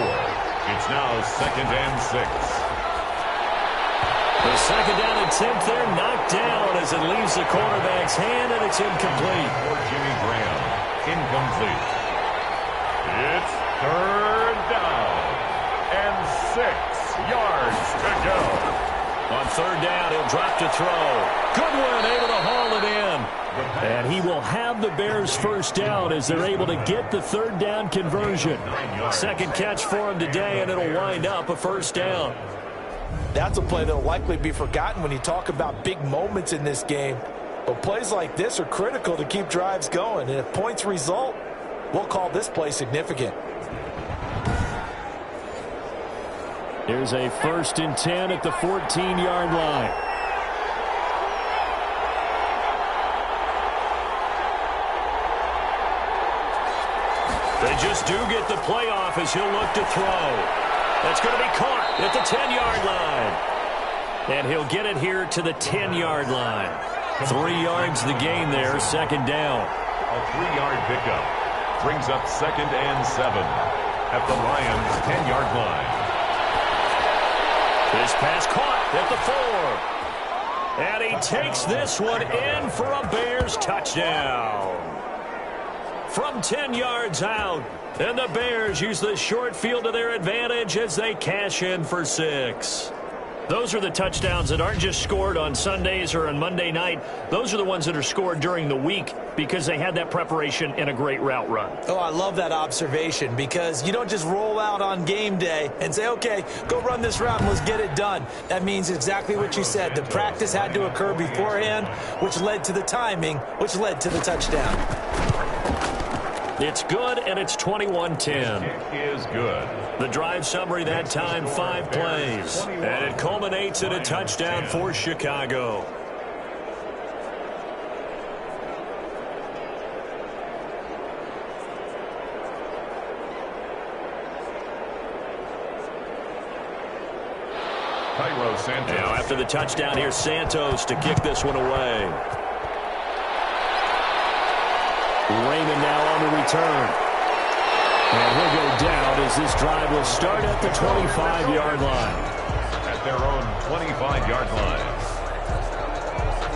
It's now 2nd and 6. The second down attempt there knocked down as it leaves the quarterback's hand, and it's incomplete. For Jimmy Graham, incomplete. It's Third down and 6 yards to go. On third down, he'll drop to throw. Goodwin able to haul it in. And he will have the Bears first down as they're able to get the third down conversion. Second catch for him today, and it'll wind up a first down. That's a play that will likely be forgotten when you talk about big moments in this game. But plays like this are critical to keep drives going. And if points result, we'll call this play significant. Here's a 1st and 10 at the 14-yard line. They just do get the playoff as he'll look to throw. That's going to be caught at the 10-yard line. And he'll get it here to the 10-yard line. 3 yards the gain there, second down. A 3-yard pickup brings up 2nd and 7 at the Lions' 10-yard line. This pass caught at the 4. And he takes this one in for a Bears touchdown. From 10 yards out. And the Bears use the short field to their advantage as they cash in for 6. Those are the touchdowns that aren't just scored on Sundays or on Monday night. Those are the ones that are scored during the week because they had that preparation in a great route run. Oh, I love that observation because you don't just roll out on game day and say, okay, go run this route and let's get it done. That means exactly what you said. The practice had to occur beforehand, which led to the timing, which led to the touchdown. It's good, and it's 21-10. It is good. The drive summary that time, 5 plays. And it culminates in a touchdown for Chicago. Cairo Santos. Now after the touchdown, here's Santos to kick this one away. Raymond now on the return. And he'll go down as this drive will start at the 25-yard line. At their own 25-yard line.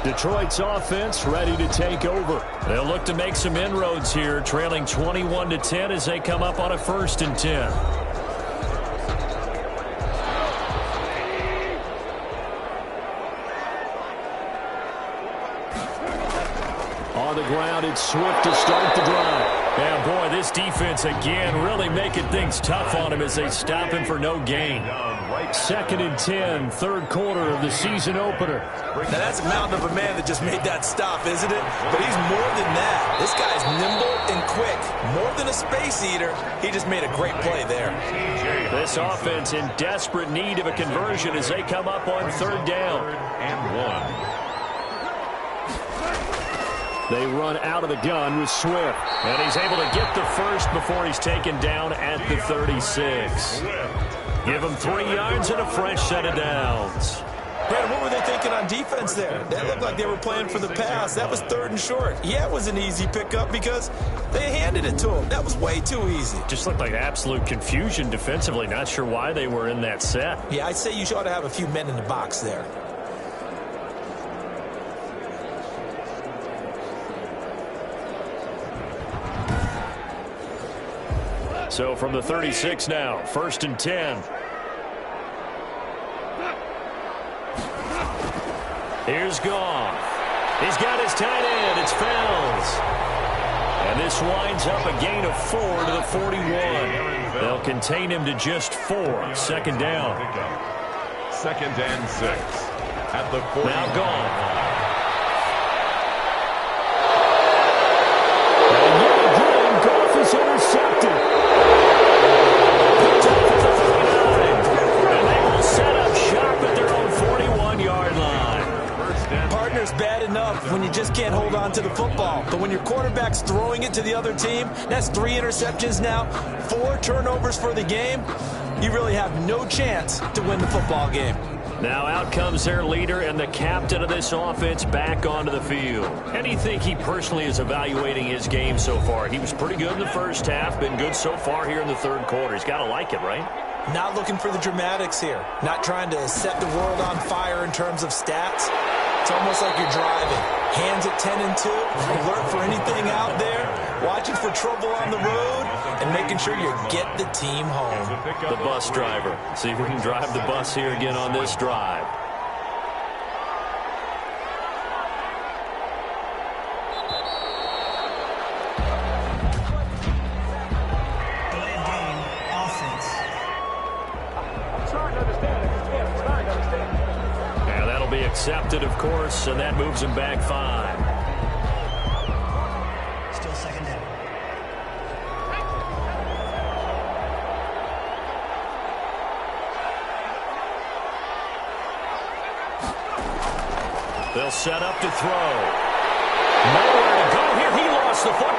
Detroit's offense ready to take over. They'll look to make some inroads here, trailing 21-10 as they come up on a 1st and 10. On the ground, it's Swift to start the drive. And boy, this defense again really making things tough on him as they stop him for no gain. 2nd and 10, third quarter of the season opener. Now that's a mountain of a man that just made that stop, isn't it? But he's more than that. This guy's nimble and quick. More than a space eater. He just made a great play there. This offense in desperate need of a conversion as they come up on 3rd down. And 1. They run out of the gun with Swift. And he's able to get the first before he's taken down at the 36. Give him 3 yards and a fresh set of downs. Brad, what were they thinking on defense there? That looked like they were playing for the pass. That was 3rd and short. Yeah, it was an easy pickup because they handed it to him. That was way too easy. Just looked like absolute confusion defensively. Not sure why they were in that set. Yeah, I'd say you ought to have a few men in the box there. So from the 36 now, 1st and 10. Here's Goff. He's got his tight end. It's Fells. And this winds up a gain of 4 to the 41. They'll contain him to just 4. 2nd down. 2nd and 6 at the 40. Now Goff. And yet again, Goff is intercepted. Picked up at the 39. And they will set up shop at their own 41-yard line. Partner's bad enough when you just can't hold on to the football. But when your quarterback's throwing it to the other team, that's 3 interceptions now, 4 turnovers for the game. You really have no chance to win the football game. Now out comes their leader and the captain of this offense back onto the field. And you think he personally is evaluating his game so far? He was pretty good in the first half, been good so far here in the 3rd quarter. He's got to like it, right? Not looking for the dramatics here. Not trying to set the world on fire in terms of stats. It's almost like you're driving. Hands at 10 and 2, alert for anything out there, watching for trouble on the road, and making sure you get the team home. The bus driver. See if we can drive the bus here again on this drive. Yeah, that'll be accepted, of course, and that moves him back 5. Still second down. They'll set up to throw. Nowhere to go here. He lost the football.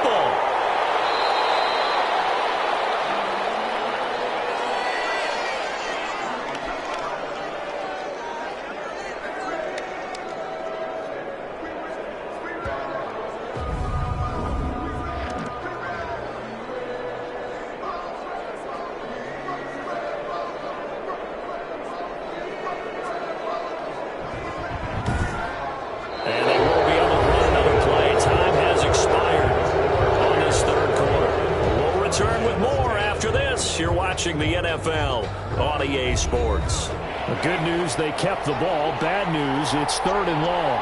The NFL on EA Sports. The good news, they kept the ball. Bad news, it's 3rd and long.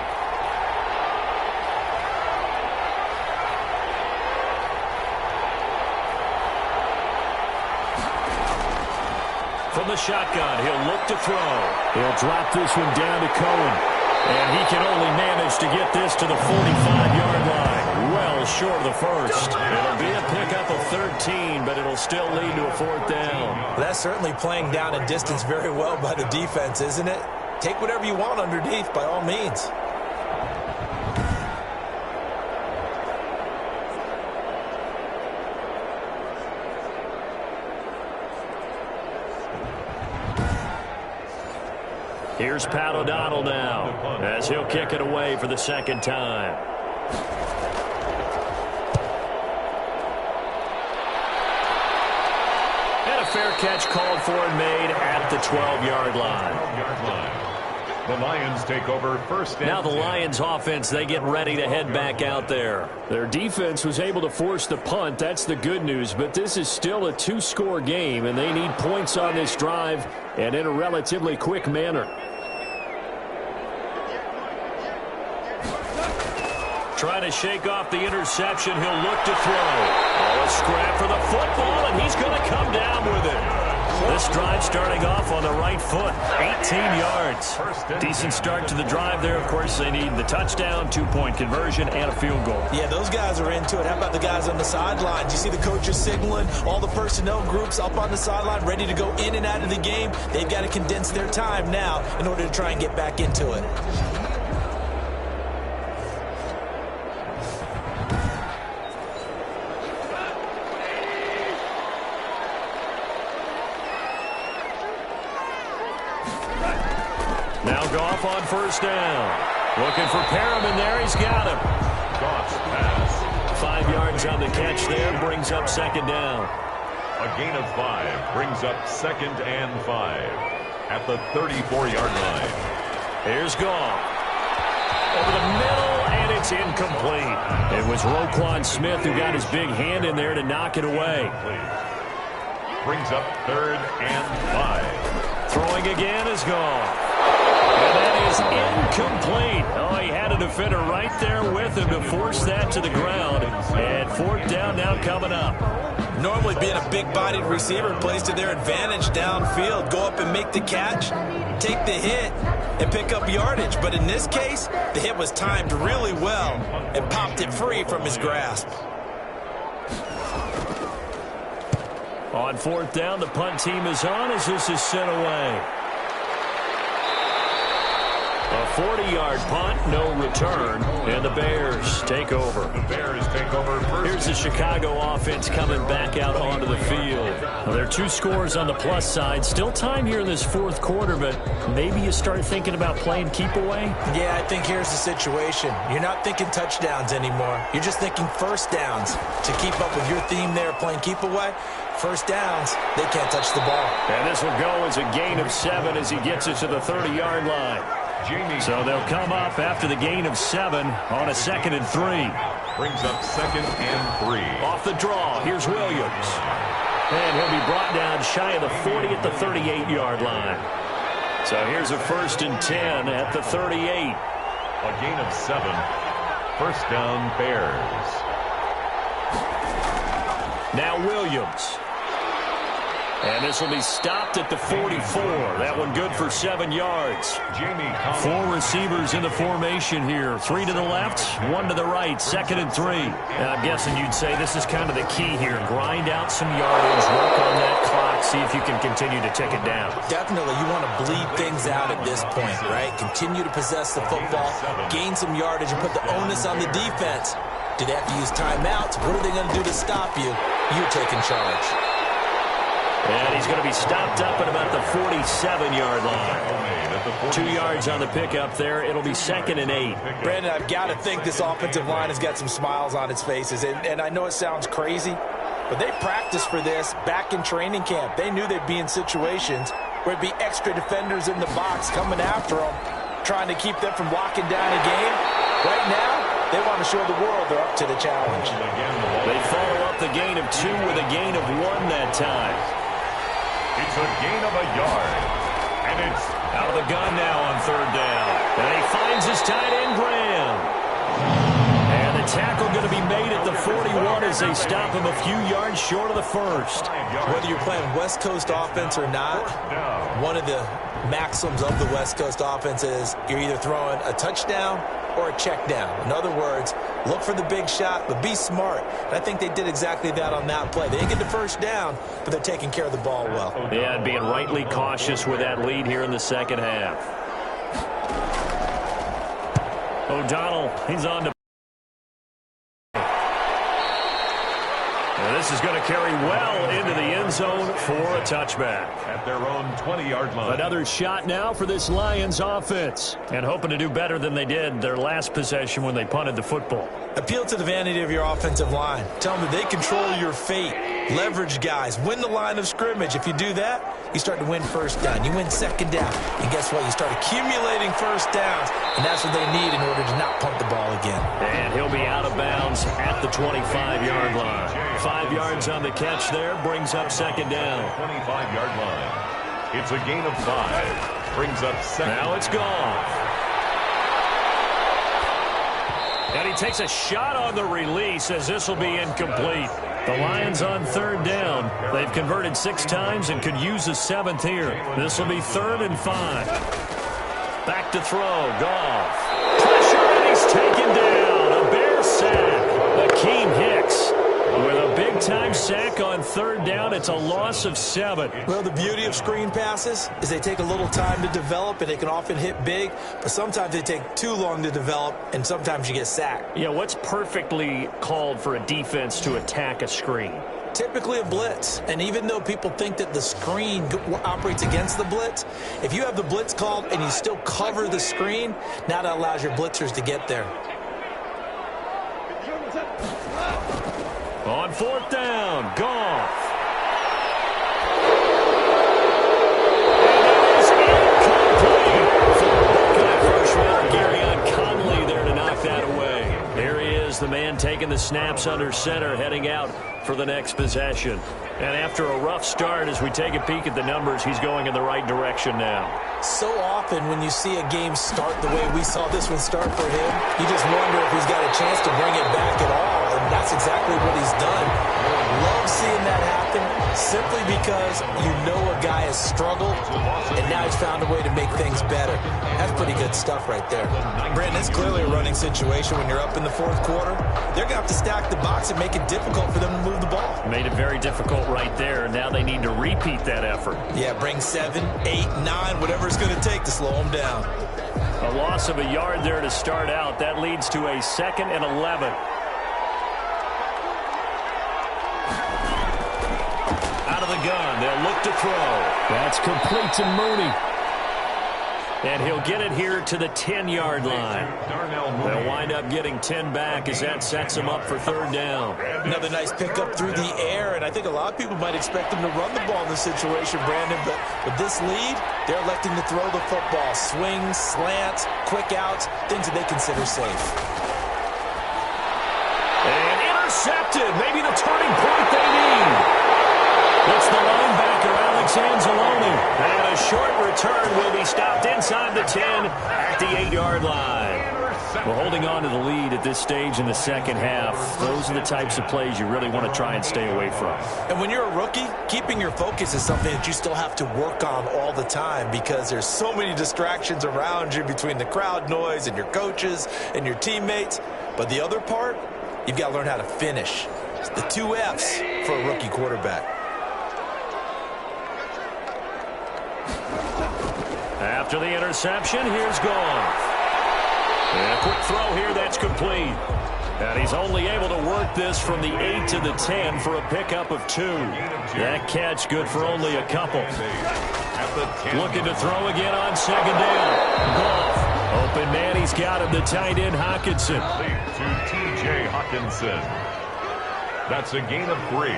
From the shotgun, he'll look to throw. He'll drop this one down to Cohen. And he can only manage to get this to the 45-yard line. Well short of the first. It'll be a pickup of 13, but it'll still lead to a 4th down. Well, that's certainly playing down and distance very well by the defense, isn't it? Take whatever you want underneath, by all means. Here's Pat O'Donnell now, as he'll kick it away for the 2nd time. And a fair catch called for and made at the 12-yard line. The Lions take over 1st and Now the 10. Lions offense, they get ready to head back out there. Their defense was able to force the punt. That's the good news. But this is still a 2-score game, and they need points on this drive and in a relatively quick manner. Trying to shake off the interception. He'll look to throw. Oh, a scrap for the football, and he's going to come down with it. This drive starting off on the right foot. 18 yards. Decent start to the drive there. Of course, they need the touchdown, 2-point conversion, and a field goal. Yeah, those guys are into it. How about the guys on the sidelines? You see the coaches signaling, all the personnel groups up on the sideline ready to go in and out of the game. They've got to condense their time now in order to try and get back into it. Now Goff on 1st down. Looking for Perriman there. He's got him. Goff's pass. 5 yards on the catch there. Brings up 2nd down. A gain of 5 brings up 2nd and 5 at the 34-yard line. Here's Goff. Over the middle, and it's incomplete. It was Roquan Smith who got his big hand in there to knock it away. Brings up 3rd and 5. Throwing again is Goff. And that is incomplete. Oh, he had a defender right there with him to force that to the ground. And 4th down now coming up. Normally being a big-bodied receiver plays to their advantage downfield. Go up and make the catch, take the hit, and pick up yardage. But in this case, the hit was timed really well and popped it free from his grasp. On 4th down, the punt team is on as this is sent away. A 40-yard punt, no return, and the Bears take over. The Bears take over 1st. Here's the Chicago offense coming back out onto the field. Well, there are 2 scores on the plus side. Still time here in this 4th quarter, but maybe you start thinking about playing keep away? Yeah, I think here's the situation. You're not thinking touchdowns anymore. You're just thinking 1st downs. To keep up with your theme there, playing keep away, 1st downs, they can't touch the ball. And this will go as a gain of 7 as he gets it to the 30-yard line. So they'll come up after the gain of 7 on a 2nd and 3. Brings up 2nd and 3. Off the draw, here's Williams. And he'll be brought down shy of the 40 at the 38-yard line. So here's a 1st and 10 at the 38. A gain of 7. First down, Bears. Now Williams. And this will be stopped at the 44. That one good for 7 yards. 4 receivers in the formation here. 3 to the left, 1 to the right. 2nd and 3. I'm guessing you'd say this is kind of the key here. Grind out some yardage, work on that clock, see if you can continue to tick it down. Definitely, you want to bleed things out at this point, right? Continue to possess the football, gain some yardage, and put the onus on the defense. Do they have to use timeouts? What are they going to do to stop you? You're taking charge. And he's going to be stopped up at about the 47-yard line. 2 yards on the pickup there. It'll be 2nd and 8. Brandon, I've got to think this offensive line has got some smiles on its faces. And I know it sounds crazy, but they practiced for this back in training camp. They knew they'd be in situations where it'd be extra defenders in the box coming after them, trying to keep them from locking down a game. Right now, they want to show the world they're up to the challenge. They follow up the gain of 2 with a gain of 1 that time. It's a gain of a yard. And it's out of the gun now on 3rd down. And he finds his tight end, Graham. And the tackle going to be made at the 41 as they stop him a few yards short of the 1st. Whether you're playing West Coast offense or not, one of the maxims of the West Coast offense is you're either throwing a touchdown or a check down. In other words, look for the big shot, but be smart. And I think they did exactly that on that play. They didn't get the 1st down, but they're taking care of the ball well. Yeah, and being rightly cautious with that lead here in the 2nd half. O'Donnell, he's on to... And this is going to carry well into the end zone for a touchback. At their own 20-yard line. Another shot now for this Lions offense. And hoping to do better than they did their last possession when they punted the football. Appeal to the vanity of your offensive line. Tell them that they control your fate. Leverage guys. Win the line of scrimmage. If you do that, you start to win 1st down. You win 2nd down. And guess what? You start accumulating 1st downs. And that's what they need in order to not punt the ball again. And he'll be out of bounds at the 25-yard line. 5 yards on the catch there. Brings up 2nd down. 25-yard line. It's a gain of 5. Brings up 2nd. Now it's gone. And he takes a shot on the release as this will be incomplete. The Lions on 3rd down. They've converted 6 times and could use a 7th here. This will be 3rd and 5. Back to throw. Goff. Pressure, and he's taken down. A Bear sack. Akeem Hicks with a big-time sack on 3rd down. It's a loss of 7. Well, the beauty of screen passes is they take a little time to develop, and they can often hit big, but sometimes they take too long to develop, and sometimes you get sacked. Yeah, what's perfectly called for a defense to attack a screen? Typically a blitz, and even though people think that the screen operates against the blitz, if you have the blitz called and you still cover the screen, now that allows your blitzers to get there. On 4th down, Goff. The man taking the snaps under center, heading out for the next possession. And after a rough start, as we take a peek at the numbers, he's going in the right direction now. So often when you see a game start the way we saw this one start for him, you just wonder if he's got a chance to bring it back at all, and that's exactly what he's done. Love seeing that happen simply because you know a guy has struggled, and now he's found a way to make things better. That's pretty good stuff right there. Brandon, it's clearly a running situation when you're up in the 4th quarter. They're going to have to stack the box and make it difficult for them to move the ball. Made it very difficult right there. Now they need to repeat that effort. Yeah, bring 7, 8, 9, whatever it's going to take to slow them down. A loss of a yard there to start out. That leads to a 2nd and 11. Out of the gun. They'll look to throw. That's complete to Mooney. And he'll get it here to the 10-yard line. They'll wind up getting 10 back as that sets them up for third down. Another nice pickup through the air, and I think a lot of people might expect them to run the ball in this situation, Brandon, but with this lead, they're electing to throw the football. Swings, slants, quick outs, things that they consider safe. And intercepted, maybe the turning point they need. It's the linebacker, Alex Anzalone. And a short return will be stopped inside the 10 at the 8-yard line. We're holding on to the lead at this stage in the second half. Those are the types of plays you really want to try and stay away from. And when you're a rookie, keeping your focus is something that you still have to work on all the time because there's so many distractions around you between the crowd noise and your coaches and your teammates. But the other part, you've got to learn how to finish. It's the 2 F's for a rookie quarterback. After the interception, here's Goff. And a quick throw here, that's complete. And he's only able to work this from the 8 to the 10 for a pickup of 2. That catch good for only a couple. Looking to throw again on second down. Goff. Open man, he's got him, the tight end, Hockenson. To T.J. Hockenson. That's a gain of 3.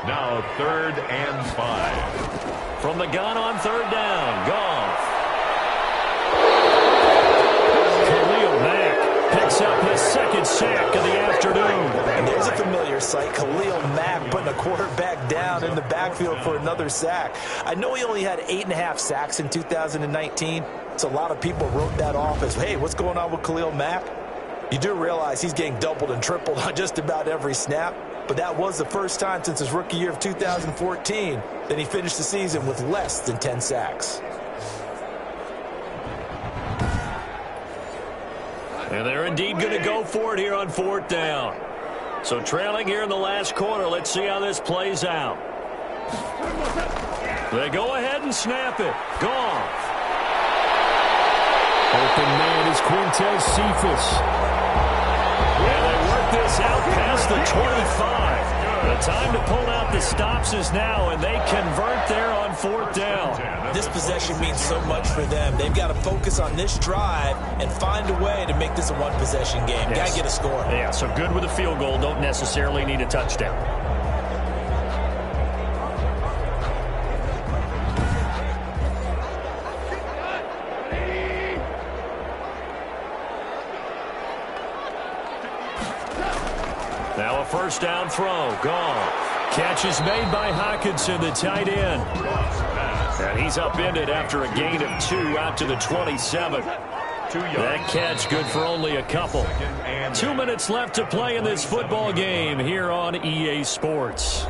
Now 3rd and 5. From the gun on third down, Goff. Picks up his second sack of the afternoon. And there's a familiar sight. Khalil Mack putting a quarterback down in the backfield for another sack. I know he only had 8.5 sacks in 2019, so a lot of people wrote that off as, hey, what's going on with Khalil Mack? You do realize he's getting doubled and tripled on just about every snap, but that was the first time since his rookie year of 2014 that he finished the season with less than 10 sacks. And they're indeed going to go for it here on 4th down. So trailing here in the last quarter. Let's see how this plays out. They go ahead and snap it. Goff. Open man is Quintez Cephas. And they work this out past the 25. The time to pull out the stops is now, and they convert there on 4th down. This possession means so much for them. They've got to focus on this drive and find a way to make this a one-possession game. Yes. Got to get a score. Yeah, so good with a field goal. Don't necessarily need a touchdown. Now a first down throw. Goff. Catch is made by Hockenson, the tight end. And he's upended after a gain of 2 out to the 27. That catch good for only a couple. 2 minutes left to play in this football game here on EA Sports.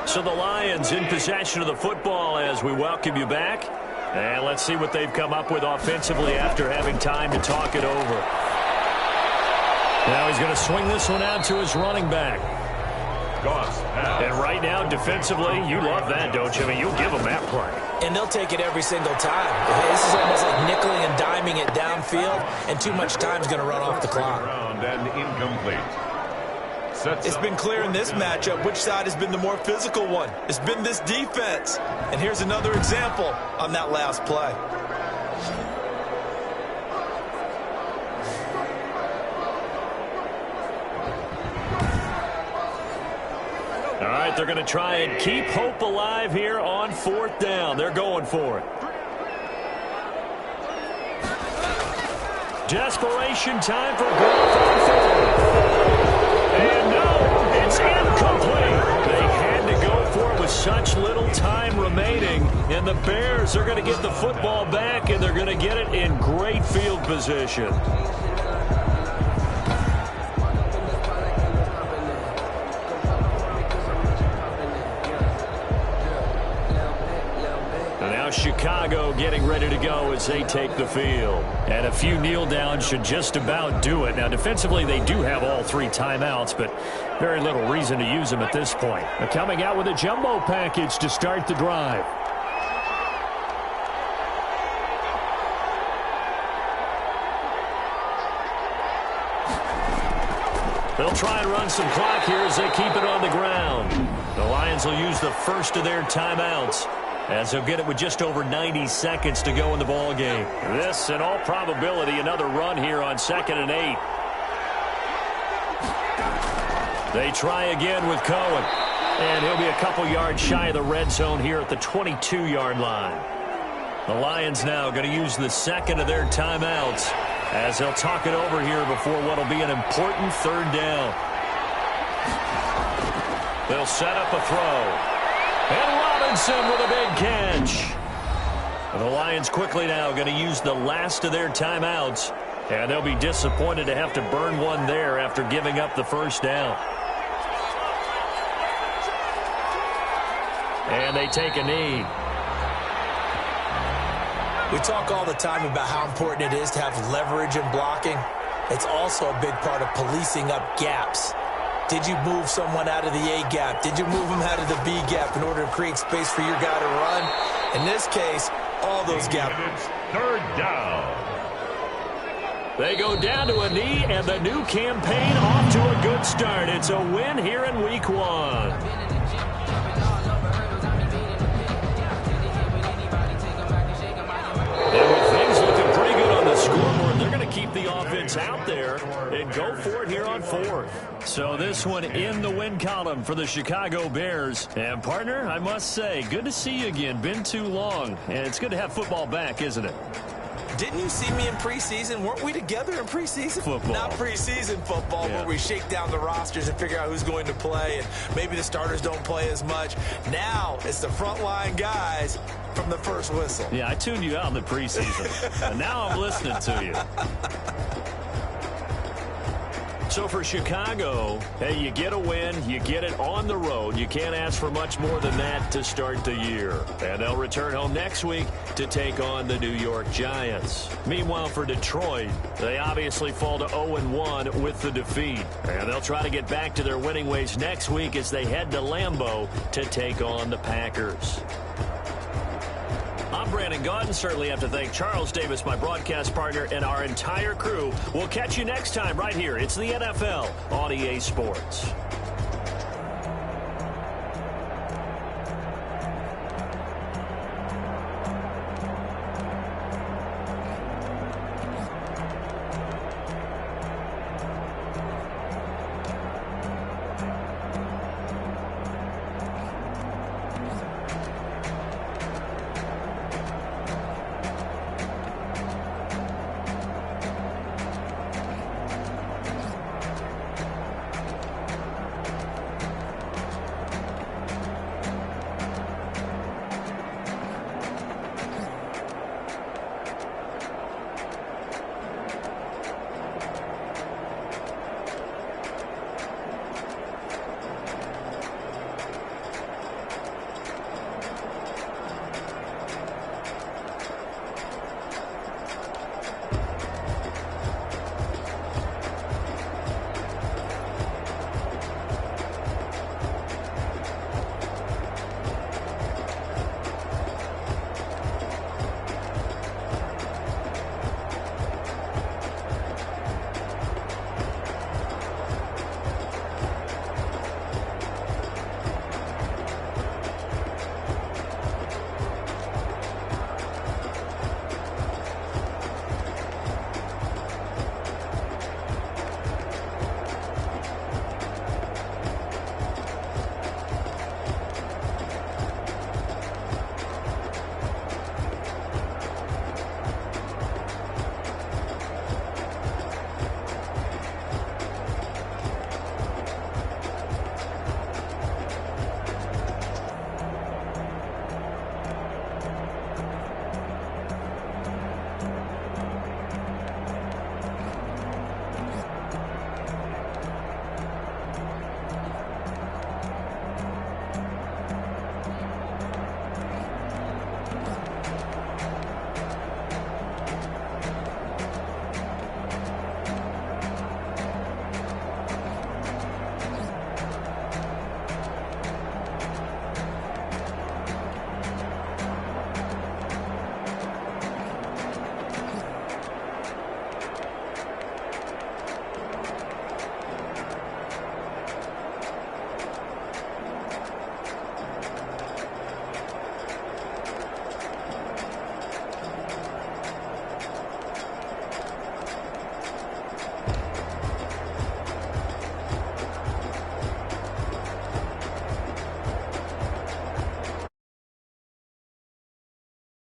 So the Lions in possession of the football as we welcome you back. And let's see what they've come up with offensively after having time to talk it over. Now he's going to swing this one out to his running back. And right now, defensively, you love that, don't you? I mean, you'll give them that play. And they'll take it every single time. This is almost like nickeling and diming it downfield, and too much time is going to run off the clock. And incomplete. It's been clear in this matchup which side has been the more physical one. It's been this defense. And here's another example on that last play. All right, they're going to try and keep hope alive here on 4th down. They're going for it. Desperation time for Goff on 4th. And no, it's incomplete. They had to go for it with such little time remaining. And the Bears are going to get the football back, and they're going to get it in great field position. Chicago getting ready to go as they take the field. And a few kneel downs should just about do it. Now, defensively, they do have all 3 timeouts, but very little reason to use them at this point. They're coming out with a jumbo package to start the drive. They'll try and run some clock here as they keep it on the ground. The Lions will use the first of their timeouts. as he'll get it with just over 90 seconds to go in the ball game. This, in all probability, another run here on 2nd and 8. They try again with Cohen, and he'll be a couple yards shy of the red zone here at the 22-yard line. The Lions now going to use the second of their timeouts as they'll talk it over here before what will be an important 3rd down. They'll set up a throw. And Robinson with a big catch. And the Lions quickly now going to use the last of their timeouts. And they'll be disappointed to have to burn one there after giving up the 1st down. And they take a knee. We talk all the time about how important it is to have leverage in blocking. It's also a big part of policing up gaps. Did you move someone out of the A gap? Did you move them out of the B gap in order to create space for your guy to run? In this case, all those gaps. 3rd down. They go down to a knee, and the new campaign off to a good start. It's a win here in Week 1. And with things looking pretty good on the scoreboard, they're going to keep the offense out there and go for it here on 4th. So this one in the win column for the Chicago Bears. And, partner, I must say, good to see you again. Been too long. And it's good to have football back, isn't it? Didn't you see me in preseason? Weren't we together in preseason? Football. Not preseason football, where we shake down the rosters and figure out who's going to play, and maybe the starters don't play as much. Now it's the frontline guys from the first whistle. Yeah, I tuned you out in the preseason. And now I'm listening to you. So for Chicago, hey, you get a win, you get it on the road. You can't ask for much more than that to start the year. And they'll return home next week to take on the New York Giants. Meanwhile, for Detroit, they obviously fall to 0-1 with the defeat. And they'll try to get back to their winning ways next week as they head to Lambeau to take on the Packers. I'm Brandon Gaudin. Certainly have to thank Charles Davis, my broadcast partner, and our entire crew. We'll catch you next time right here. It's the NFL on EA Sports.